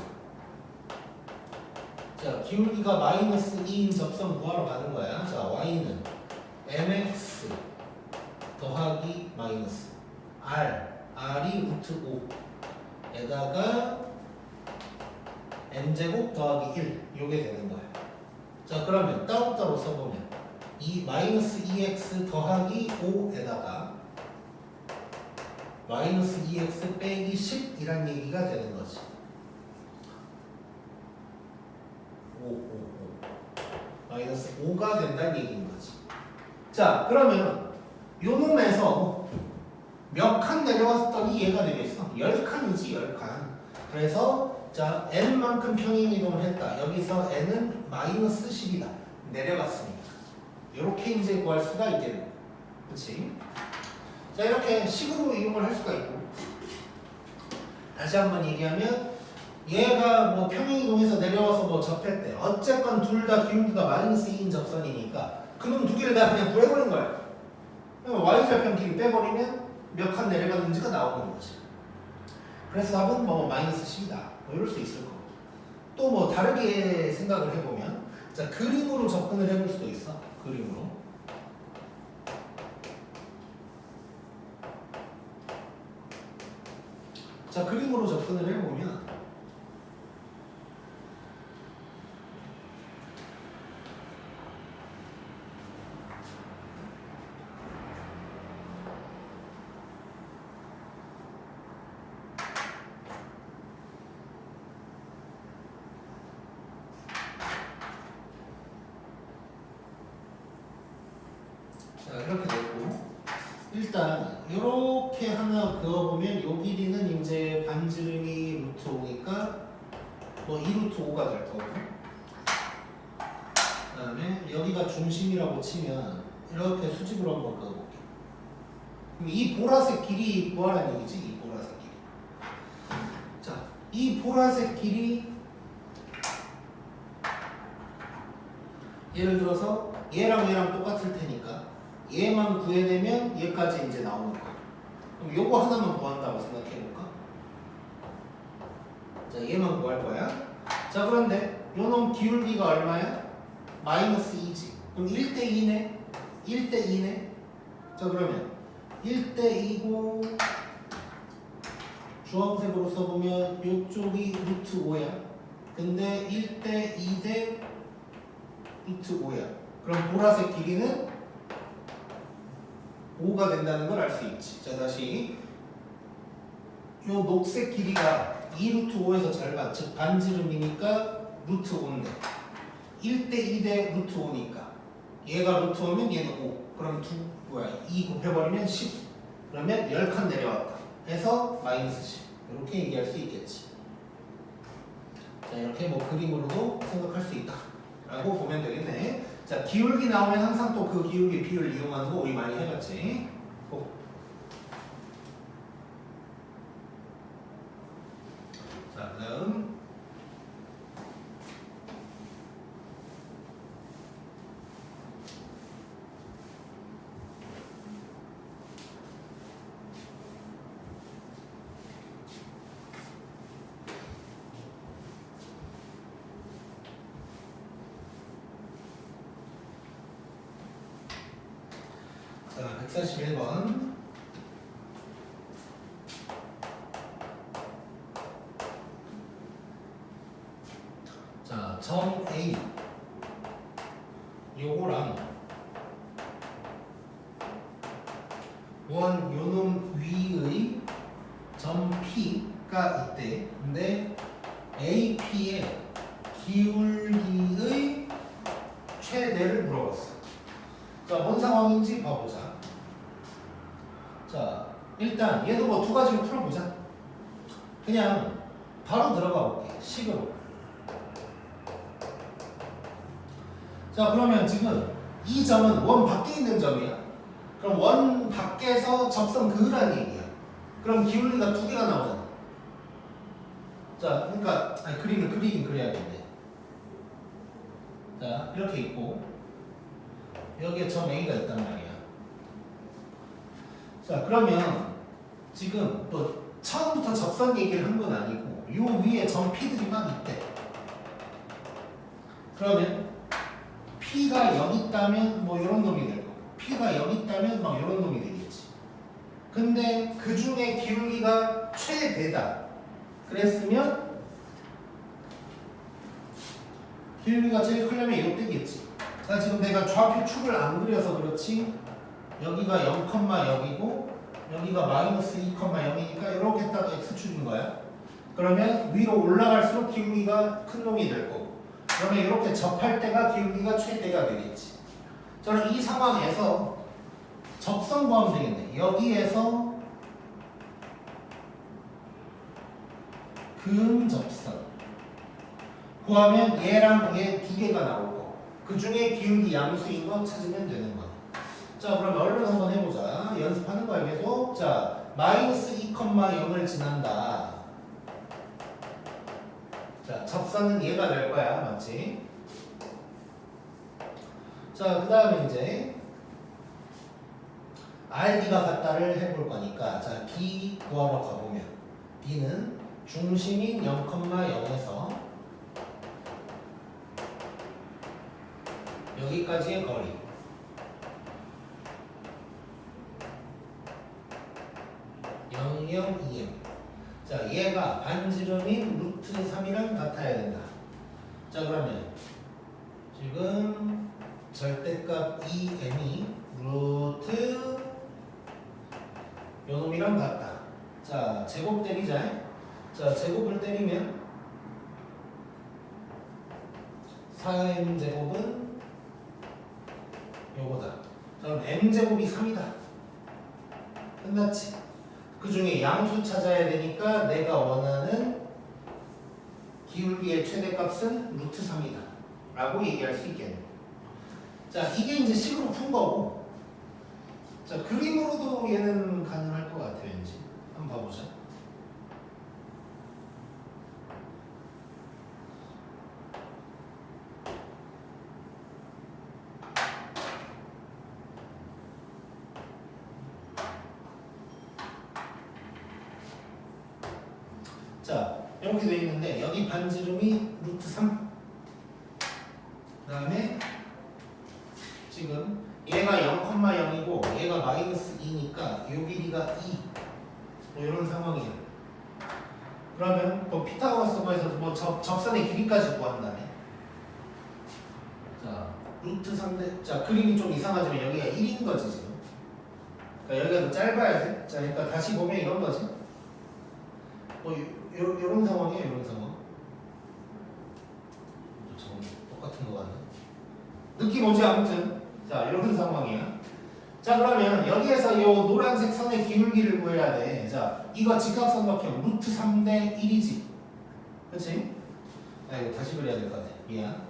자, 기울기가 마이너스 2인 접선 구하러 가는 거야. 자, y는 mx 더하기 마이너스 r이 루트 5에다가 n제곱 더하기 1 요게 되는 거야. 자, 그러면 따로따로 써보면 이 마이너스 2x 더하기 5에다가 마이너스 2x 빼기 10이란 얘기가 되는 거지. 5 마이너스 5가 된다는 얘기인 거지. 자, 그러면 요 놈에서 몇 칸 내려왔더니 얘가 되겠어? 10칸이지 10칸. 그래서 자 n만큼 평행이동을 했다. 여기서 n은 마이너스 10이다. 내려갔습니다. 이렇게 이제 구할 수가 있겠네. 그렇지? 자, 이렇게 식으로 이용을 할 수가 있고, 다시 한번 얘기하면 얘가 뭐 평행이동해서 내려와서 뭐 접했대. 어쨌건 둘 다 기울기가 마이너스 2인 접선이니까 그놈 두 개를 다 그냥 구해버린 거야. 그럼 y절편 길이 빼버리면 몇 칸 내려갔는지가 나오는 거지. 그래서 답은 뭐 마이너스 10이다. 뭐 이럴 수 있을 거고. 또 뭐 다르게 생각을 해보면, 자, 그림으로 접근을 해볼 수도 있어. 그림으로. 자, 그림으로 접근을 해보면 자, 이렇게 되고, 일단 이렇게 하나 그어보면 요 길이는 이제 반지름이 루트 5니까 뭐 2루트 5가 될 거고, 그 다음에 여기가 중심이라고 치면 이렇게 수직으로 한번 그어볼게. 그럼 이 보라색 길이 뭐하라는 얘기지? 이 보라색 길이. 자, 이 보라색 길이 예를 들어서 얘랑 얘랑 똑같을 테니까 얘만 구해내면 얘까지 이제 나오는 거야. 그럼 요거 하나만 구한다고 생각해볼까? 자, 얘만 구할 거야. 자, 그런데 요놈 기울기가 얼마야? 마이너스 2지. 그럼 1대2네? 1대2네? 자, 그러면 1대2고 주황색으로 써보면 요쪽이 루트 5야. 근데 1대2 대 루트 5야. 그럼 보라색 길이는 5가 된다는 걸 알 수 있지. 자, 다시 요 녹색 길이가 2루트 5에서 절반, 즉 반지름이니까 루트 5인데 1대2 대 루트 5니까 얘가 루트 5면 얘는 5. 그럼 2 곱해버리면 10. 그러면 10칸 내려왔다 해서 마이너스 10. 이렇게 얘기할 수 있겠지. 자, 이렇게 뭐 그림으로도 생각할 수 있다 라고 보면 되겠네. 자, 기울기 나오면 항상 또 그 기울기 비율 이용하는 거 우리 많이 해봤지. 자, 다음 자, 141번. 자, 점 A 요거랑 원 요놈 위의 점 P가 있대. 근데 AP의 기울기의 최대를 물어봤어. 자, 뭔 상황인지 봐보자. 자, 일단 얘도 뭐 두 가지로 풀어보자. 그냥 바로 들어가 볼게. 식으로. 자, 그러면 지금 이 점은 원 밖에 있는 점이야. 그럼 원 밖에서 접선 그으란 얘기야. 그럼 기울기가 두 개가 나오잖아. 자, 그러니까 그림을 그리긴 그려야겠네. 자, 이렇게 있고 여기에 점 A가 있단 말이야. 자, 그러면 지금 뭐 처음부터 접선 얘기를 한 건 아니고 요 위에 점 P들이 막 있대. 그러면 P가 0 있다면 뭐 이런 놈이 될 거고 P가 0 있다면 막 이런 놈이 되겠지. 근데 그 중에 기울기가 최대다 그랬으면 기울기가 제일 크려면 이때겠지. 자, 지금 내가 좌표 축을 안 그려서 그렇지 여기가 0,0이고 여기가 마이너스 2,0이니까 이렇게 딱 x축인 거야. 그러면 위로 올라갈수록 기울기가 큰 놈이 될 거고 그러면 이렇게 접할 때가 기울기가 최대가 되겠지. 저는 이 상황에서 접선 구하면 되겠네. 여기에서 근접선 구하면 얘랑 얘 두 개가 나올 거고 그 중에 기울기 양수인 거 찾으면 되는 거야. 자, 그럼 얼른 한번 해보자. 연습하는 거야 계속. 자, 마이너스 2,0을 지난다. 자, 접선은 얘가 될 거야. 맞지? 자, 그 다음에 이제 R, B가 같다를 해볼 거니까 자, B 구하러 가보면 B는 중심인 0,0에서 여기까지의 거리 0,0,2m. 자, 얘가 반지름인 루트 3이랑 같아야 된다. 자, 그러면 지금 절대값 2m이 루트 요놈이랑 같다. 자, 제곱 때리자. 자, 제곱을 때리면 4m 제곱은 요거다. 그럼 m 제곱이 3이다. 끝났지? 그 중에 양수 찾아야 되니까 내가 원하는 기울기의 최대값은 루트 3이다 라고 얘기할 수 있겠네. 자, 이게 이제 식으로 푼 거고 자, 그림으로도 얘는 가능할 것 같아요. 왠지 한번 봐보자. 자, 이렇게 돼 있는데 여기 반지름이 루트 3. 그 다음에 지금 얘가 0,0이고 얘가 마이너스 2니까 요 길이가 2. 뭐 이런 상황이에요. 그러면 또 피타고라스에서 뭐 접선의 길이까지 구한다네. 자, 루트 3대 자, 그림이 좀 이상하지만 여기가 1인 거지 지금. 그러니까 여기가 더 짧아야 돼. 자, 그러니까 다시 보면 이런 거지. 뭐 요런 상황이에요. 요런 상황. 똑같은 거 같네. 느낌 오지 아무튼. 자, 이런 상황이야. 자, 그러면 여기에서 요 노란색 선의 기울기를 구해야 돼. 자, 이거 직각삼각형 루트 3대 1이지. 그치? 아, 이거 다시 그려야 될 것 같아. 미안.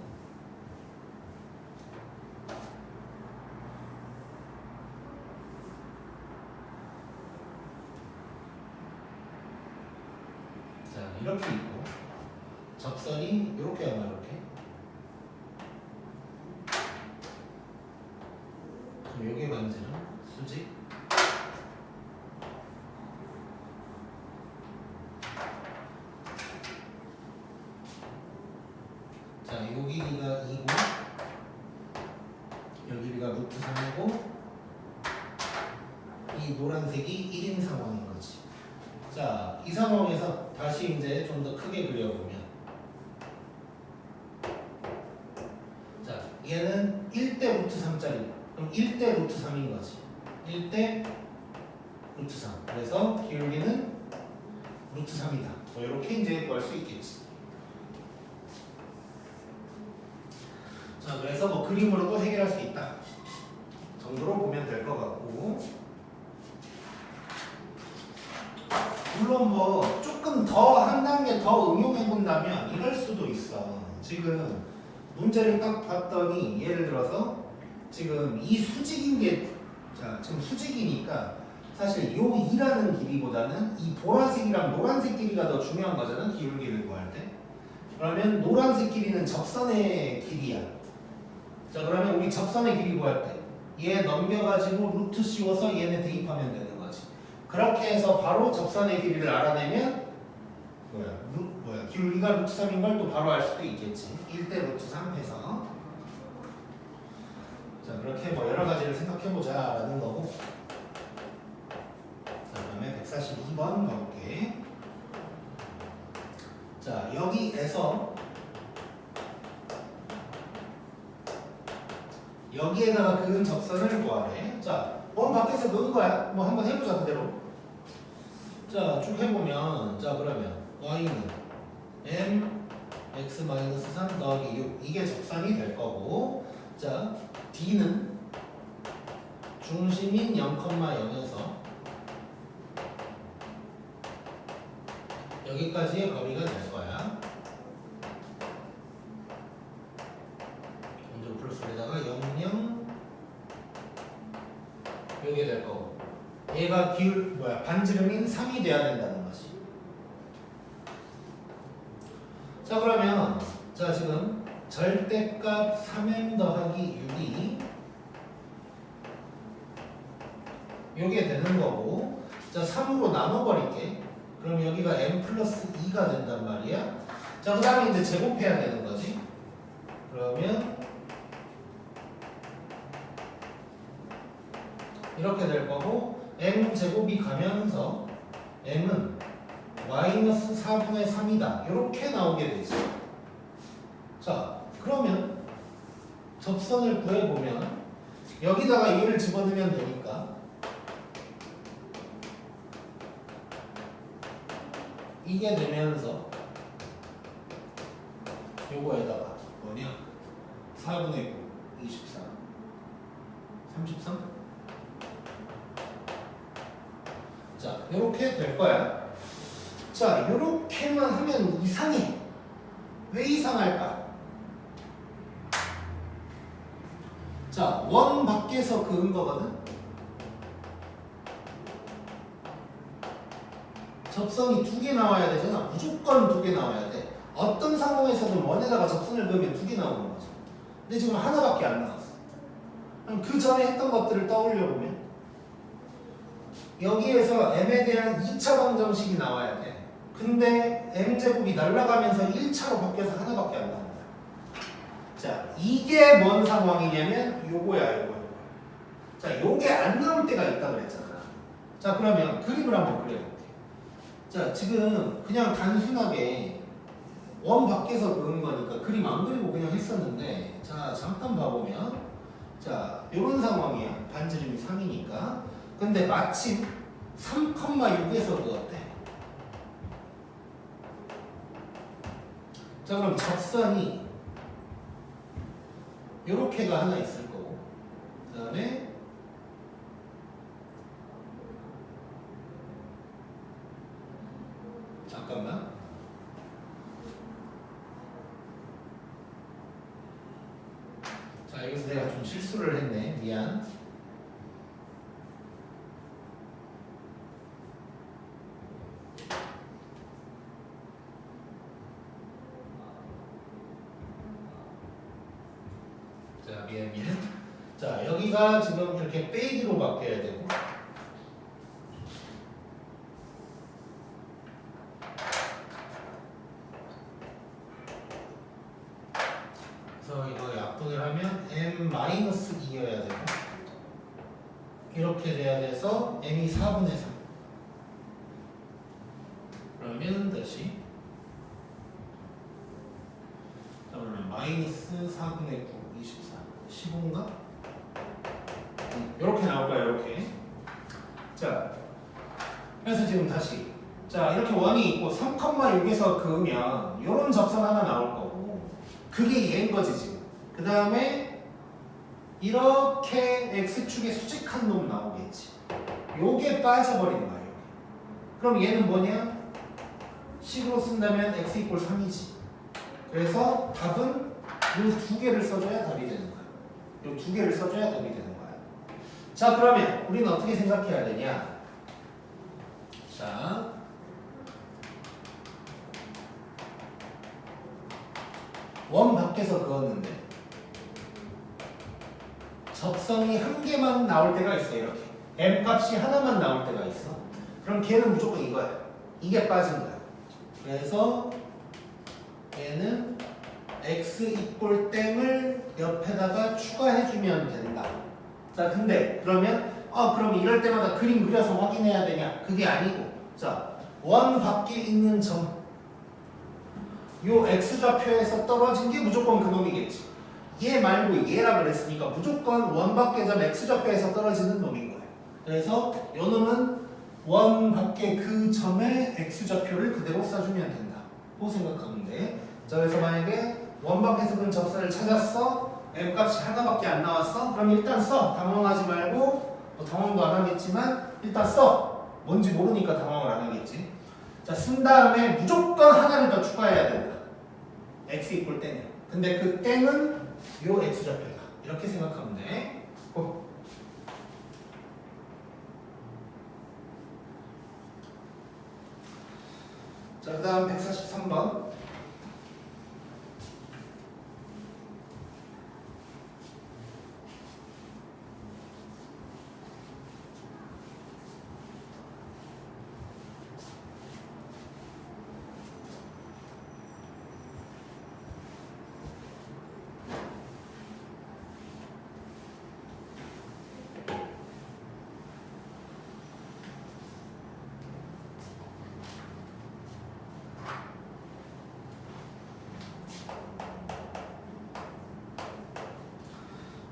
자, 이렇게 있고 접선이 이렇게 하나 이렇게. 그럼 요게 반지름 수직. 자, 요 길이가 2고 요 길이가 루트 3이고 이 노란색이 1인 상황인 거지. 자, 이 상황에서 다시 이제 좀 더 크게 그려보면 자, 얘는 1대 루트 3짜리 그럼 1대 루트 3인 거지. 1대 루트 3 그래서 기울기는 루트 3이다. 뭐 이렇게 이제 구할 수 있겠지. 자, 그래서 뭐 그림으로도 해결할 수 있다 정도로 보면 될 것 같고 물론 뭐 조금 더 한 단계 더 응용해 본다면 이럴 수도 있어. 지금 문제를 딱 봤더니 예를 들어서 지금 이 수직인 게 자, 지금 수직이니까 사실 요 2라는 길이보다는 이 보라색이랑 노란색 길이가 더 중요한 거잖아. 기울기를 구할 때. 그러면 노란색 길이는 접선의 길이야. 자, 그러면 우리 접선의 길이 구할 때 얘 넘겨가지고 루트 씌워서 얘네 대입하면 되는 거지. 그렇게 해서 바로 접선의 길이를 알아내면 기울기가 루트 3인 걸 또 바로 알 수도 있겠지. 1대 루트 3 해서. 자, 그렇게 뭐 여러 가지를 생각해보자 라는 거고. 자, 그다음에 142번 가볼게. 자, 여기에서 여기에다가 그은 접선을 구하래. 자, 원 밖에서 그은 거야. 뭐 한번 해보자 그대로. 자, 쭉 해보면, 자, 그러면 y는 m x-3 더하기 6 이게 접선이 될 거고, 자, d는 중심인 0,0에서 여기까지의 거리가 될 거야. 먼저 플러스에다가 0,0 요게 될 거고, 얘가 반지름인 3이 돼야 된다는 거지. 자, 그러면 자, 지금 절대값 3m 더하기 6이 요게 되는 거고, 자, 3으로 나눠버릴게. 그럼 여기가 m 플러스 2가 된단 말이야. 자, 그 다음에 이제 제곱해야 되는 거지. 그러면 이렇게 될 거고, m 제곱이 가면서 m은 마이너스 4분의 3이다 이렇게 나오게 되지. 자, 그러면 접선을 구해보면 여기다가 얘를 집어넣으면 되니까 이게 되면서 요거에다가 뭐냐 4분의 9 24 33. 자, 요렇게 될 거야. 자, 요렇게만 하면 이상해. 왜 이상할까? 자, 원 밖에서 그은 거거든. 접선이 2개 나와야 되잖아. 무조건 2개 나와야 돼. 어떤 상황에서든 원에다가 접선을 그으면 2개 나오는 거죠. 근데 지금 하나밖에 안 나왔어. 그럼 그 전에 했던 것들을 떠올려 보면 여기에서 m에 대한 2차 방정식이 나와야 돼. 근데 m제곱이 날아가면서 1차로 바뀌어서 하나밖에 안 나온다. 자, 이게 뭔 상황이냐면 요거야. 자, 요게 안 나올 때가 있다 그랬잖아. 자, 그러면 그림을 한번 그려볼게. 자, 지금 그냥 단순하게 원 밖에서 그은 거니까 그림 안 그리고 그냥 했었는데, 자, 잠깐 봐보면, 자, 요런 상황이야. 반지름이 3이니까. 근데 마침 3,6에서 그었대. 자, 그럼 접선이 요렇게가 하나 있을 거고, 그 다음에 잠깐만. 자, 여기서 내가 좀 실수를 했네. 미안. 자, 미안. 자, 여기가 지금 이렇게 빼기로 바뀌어야 되고, 그래서 이거 약분을 하면 m-2여야 되고, 이렇게 돼야 돼서 m이 4분의 3. 그러면 다시 그러면 마이너스 4분의 9 24 15인가? 이렇게 나올 거야. 이렇게. 자, 그래서 지금 다시, 자, 이렇게 원이 있고 3,6에서 그으면 이런 접선 하나 나올 거고, 그게 얘인 거지 지금. 그 다음에 이렇게 x축에 수직한 놈 나오겠지. 요게 빠져버리는 거야. 요게. 그럼 얘는 뭐냐? 식으로 쓴다면 x 이퀄 3이지. 그래서 답은 이 두 개를 써줘야 답이 되는 거야. 이 두 개를 써줘야 답이 되는 거야. 자, 그러면 우리는 어떻게 생각해야 되냐? 자, 원 밖에서 그었는데 접선이 한 개만 나올 때가 있어. 이렇게 m 값이 하나만 나올 때가 있어. 그럼 걔는 무조건 이거야. 이게 빠진 거야. 그래서 얘는 x 이꼴 땡을 옆에다가 추가해주면 된다. 자, 근데 그러면 그럼 이럴 때마다 그림 그려서 확인해야 되냐? 그게 아니고, 자, 원 밖에 있는 점, 요 x좌표에서 떨어진 게 무조건 그놈이겠지. 얘 말고 얘라 그랬으니까 무조건 원 밖의 점 x좌표에서 떨어지는 놈인 거예요. 그래서 요 놈은 원 밖의 그 점의 x좌표를 그대로 써주면 된다. 고 생각하면 돼. 자, 그래서 만약에 원 밖에서 그런 접선을 찾았어. m 값이 하나밖에 안 나왔어. 그럼 일단 써. 당황하지 말고, 뭐 당황도 안 하겠지만 일단 써. 뭔지 모르니까 당황을 안 하겠지. 자, 쓴 다음에 무조건 하나를 더 추가해야 된다. x 이꼴 땡. 근데 그 땡은 요 x좌표다. 이렇게 생각하면 돼. 자, 그 다음 143번.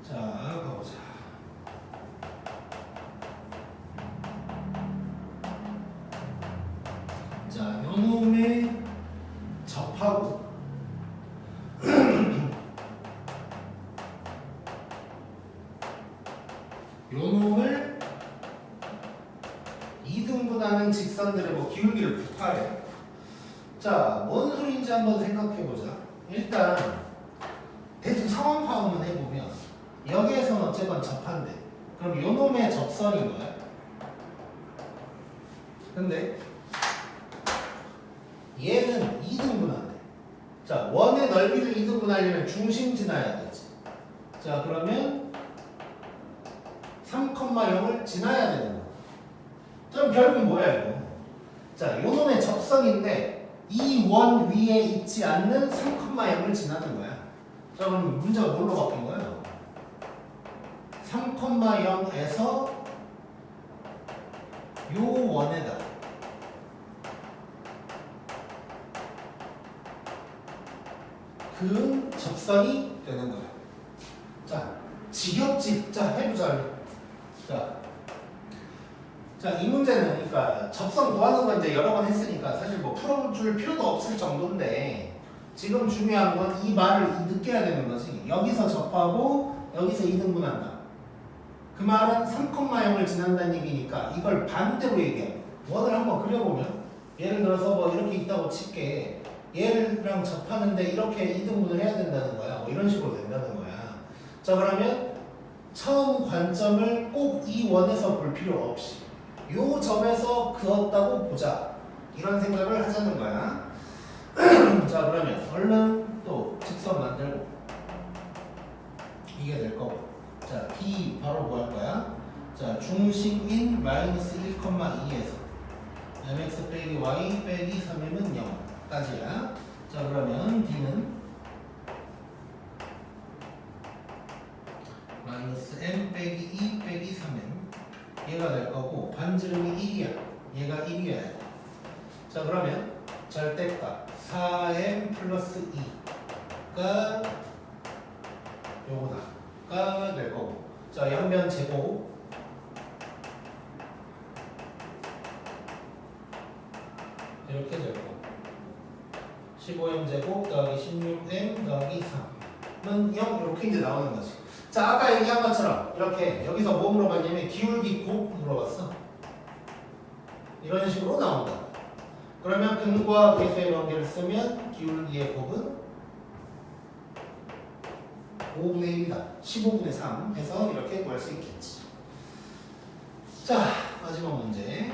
자, 가보자. 자, 요놈의 접하고 요놈을 2등분하는 직선들의 뭐 기울기를 구하래. 자, 뭔 소리인지 한번 생각해보자. 일단 대충 상황 파악만 해보면 여기에서는 어쨌건 접한대. 그럼 요놈의 접선인 거야. 근데 얘는 2등분한대. 자, 원의 넓이를 2등분하려면 중심 지나야 되지. 자, 그러면 3,0을 지나야 되는 거야. 그럼 결국 뭐야 이거? 자, 요놈의 접선인데 이 원 위에 있지 않는 3,0을 지나는 거야. 자, 그럼 문제가 뭘로 바뀐 거예요? 3,0에서 요 원에다 그 접선이 되는 거야. 자, 지겹지? 자, 해보자. 자, 이 문제는 그러니까 접선 구하는 건 이제 여러 번 했으니까 사실 뭐 풀어줄 필요도 없을 정도인데 지금 중요한 건 이 말을 느껴야 되는 거지. 여기서 접하고 여기서 2등분한다. 그 말은 3,0을 지난다는 얘기니까 이걸 반대로 얘기해. 원을 한번 그려보면 예를 들어서 뭐 이렇게 있다고 칠게. 얘랑 접하는데 이렇게 2등분을 해야 된다는 거야. 뭐 이런 식으로 된다는 거야. 자, 그러면 처음 관점을 꼭 이 원에서 볼 필요 없이 요 점에서 그었다고 보자. 이런 생각을 하자는 거야. 자, 그러면 얼른 또 직선 만들고 이게 될 거고. 자, B 바로 뭐 할 거야? 자, 중심인 마이너스 1,2에서 mx 빼기 y 빼기 3이면 0까지야. 자, 그러면 D는 마이너스 m 빼기 2 빼기 3m 얘가 될 거고 반지름이 1이야. 얘가 1이어야 돼. 자, 그러면 절대값 4m 플러스 2가 요거다가 될 거고. 자, 양변 제곱 이렇게 될 거고 15m 제곱 더하기 16m 더하기 3은 0 이렇게 이제 나오는 거지. 자, 아까 얘기한 것처럼 이렇게 여기서 뭐 물어봤냐면 기울기 곱 물어봤어. 이런 식으로 나온다. 그러면 근과 계수의 관계를 쓰면 기울기의 곱은 5분의 1이다. 15분의 3 해서 이렇게 구할 수 있겠지. 자, 마지막 문제.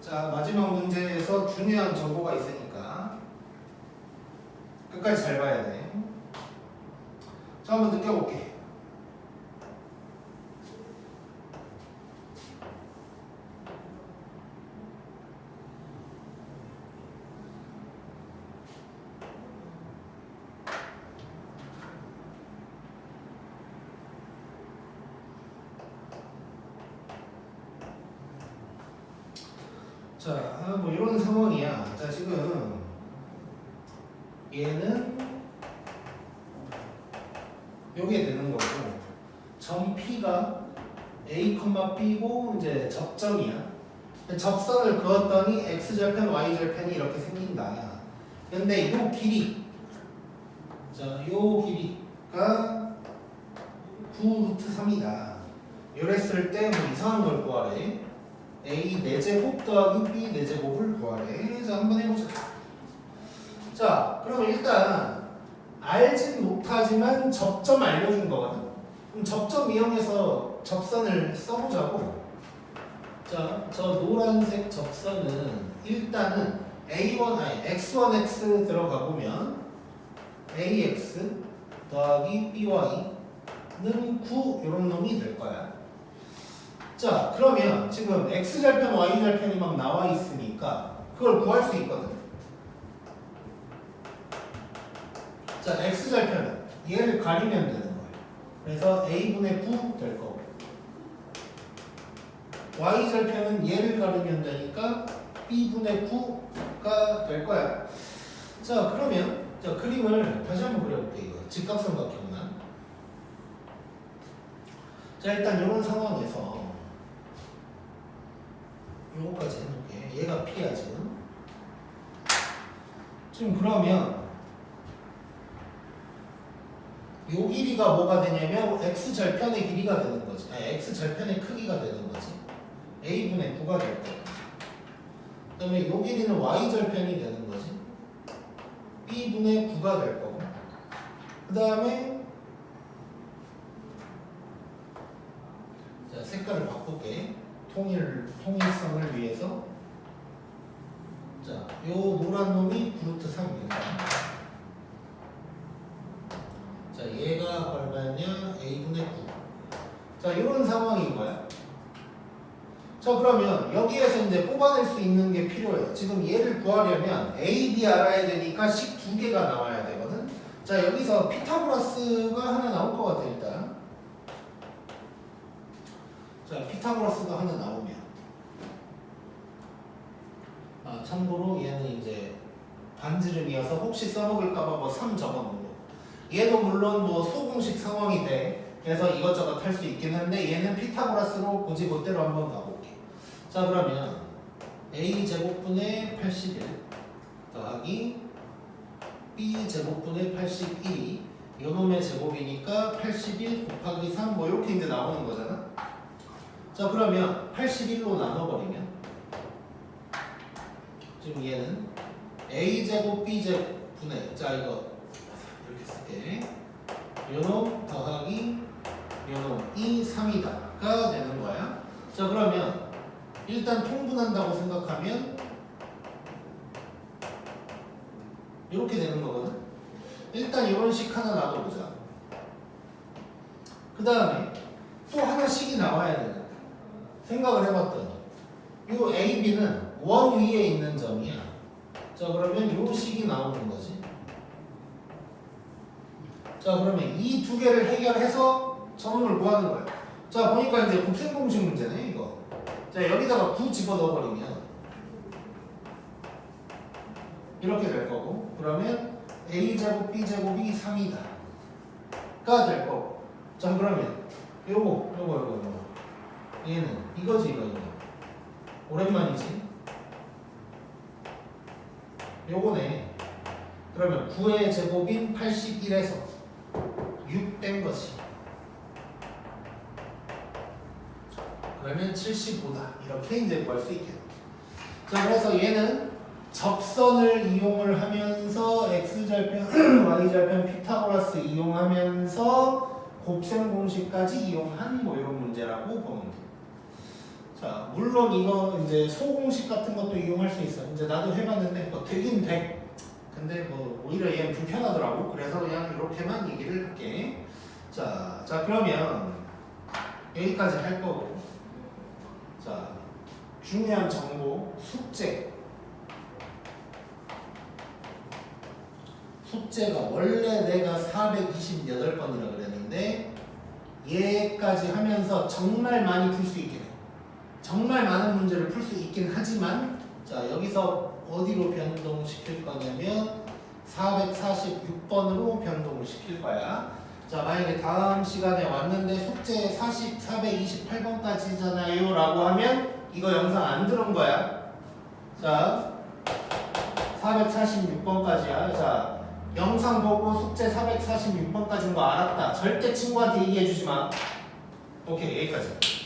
자, 마지막 문제에서 중요한 정보가 있으니까 끝까지 잘 봐야 돼. 자, 한번 느껴볼게. 뭐 이런 상황이야. 자, 지금 얘는 요게 되는 거고, 점 P가 A, B고 이제 접점이야. 접선을 그었더니 X절편, Y절편이 이렇게 생긴다. 근데 요 길이, 자, 요 길이가 9루트3이다. 이랬을 때 뭐 이상한 걸 구하래. A 4제곱 더하기 B 4제곱을 구하래. 자, 한번 해보자. 자, 그러면 일단 알진 못하지만 접점 알려준 거거든. 그럼 접점 이용해서 접선을 써보자고. 자, 저 노란색 접선은 일단은 x1x 들어가 보면 ax 더하기 by는 9 이런 놈이 될 거야. 자, 그러면 지금 x절편, y절편이 막 나와 있으니까 그걸 구할 수 있거든. 자, x절편은 얘를 가리면 되는 거예요. 그래서 a분의 9 될 거고, y절편은 얘를 가리면 되니까 b분의 9가 될 거야. 자, 그러면 자, 그림을 다시 한번 그려볼게. 이거 직각삼각형만. 자, 일단 이런 상황에서 요거까지 해놓을게. 얘가 P야 지금. 지금 그러면 요 길이가 뭐가 되냐면 x절편의 길이가 되는 거지. 아니, x절편의 크기가 되는 거지. a분의 9가 될 거야. 그 다음에 요 길이는 y절편이 되는 거지. b분의 9가 될 거고. 그 다음에 자, 색깔을 바꿀게. 통일성을 위해서. 자, 요 노란 놈이 9루트3입니다. 자, 얘가 얼마냐? a분의 9. 자, 이런 상황인 거야. 자, 그러면 여기에서 이제 뽑아낼 수 있는 게 필요해요. 지금 얘를 구하려면 a, b 알아야 되니까 식 두 개가 나와야 되거든. 자, 여기서 피타고라스가 하나 나올 것 같아 일단. 자, 피타고라스가 하나 나오면, 아, 참고로 얘는 이제 반지름이어서 혹시 써먹을까봐 뭐 3 적어놓은 거. 얘도 물론 뭐 소공식 상황이 돼. 그래서 이것저것 할 수 있긴 한데 얘는 피타고라스로 고지 그대로 한번 가볼게. 자, 그러면 a 제곱분의 81 더하기 b 제곱분의 81이 요놈의 제곱이니까 81 곱하기 3 뭐 이렇게 이제 나오는 거잖아. 자, 그러면 81로 나눠버리면 지금 얘는 a제곱 b제곱분의, 자, 이거 이렇게 쓸게. 요놈 더하기 요놈이 3이다가 되는 거야. 자, 그러면 일단 통분한다고 생각하면 이렇게 되는 거거든. 일단 이런 식 하나 놔둬보자. 그 다음에 또 하나씩이 나와야 되는데 생각을 해봤더니 이 A, B는 원 위에 있는 점이야. 자, 그러면 이 식이 나오는 거지. 자, 그러면 이 두 개를 해결해서 저놈을 구하는 거야. 자, 보니까 이제 곱셈공식 문제네 이거. 자, 여기다가 9 집어넣어버리면 이렇게 될 거고, 그러면 a제곱 b제곱이 3이다 가 될 거고. 자, 그러면 요거 얘는 이거지 이거 오랜만이지. 요거네. 그러면 9의 제곱인 81에서 6 뺀 거지. 그러면 75다 이렇게 이제 구할 수 있겠네. 자, 그래서 얘는 접선을 이용을 하면서 x절편, y절편 피타고라스 이용하면서 곱셈 공식까지 이용한 뭐 이런 문제라고 보면 돼. 자, 물론 이거 이제 소공식 같은 것도 이용할 수 있어. 이제 나도 해봤는데 뭐 되긴 돼. 근데 뭐 오히려 얘는 불편하더라고. 그래서 그냥 이렇게만 얘기를 할게. 자, 그러면 여기까지 할 거고. 자, 중요한 정보 숙제가 원래 내가 428번이라 그랬는데 얘까지 하면서 정말 많이 풀 수 있게 돼. 정말 많은 문제를 풀 수 있긴 하지만 자, 여기서 어디로 변동시킬 거냐면 446번으로 변동을 시킬 거야. 자, 만약에 다음 시간에 왔는데 숙제 428번까지잖아요 라고 하면 이거 영상 안 들은 거야. 자, 446번까지야. 자, 영상 보고 숙제 446번까지인 거 알았다. 절대 친구한테 얘기해 주지 마. 오케이, 여기까지.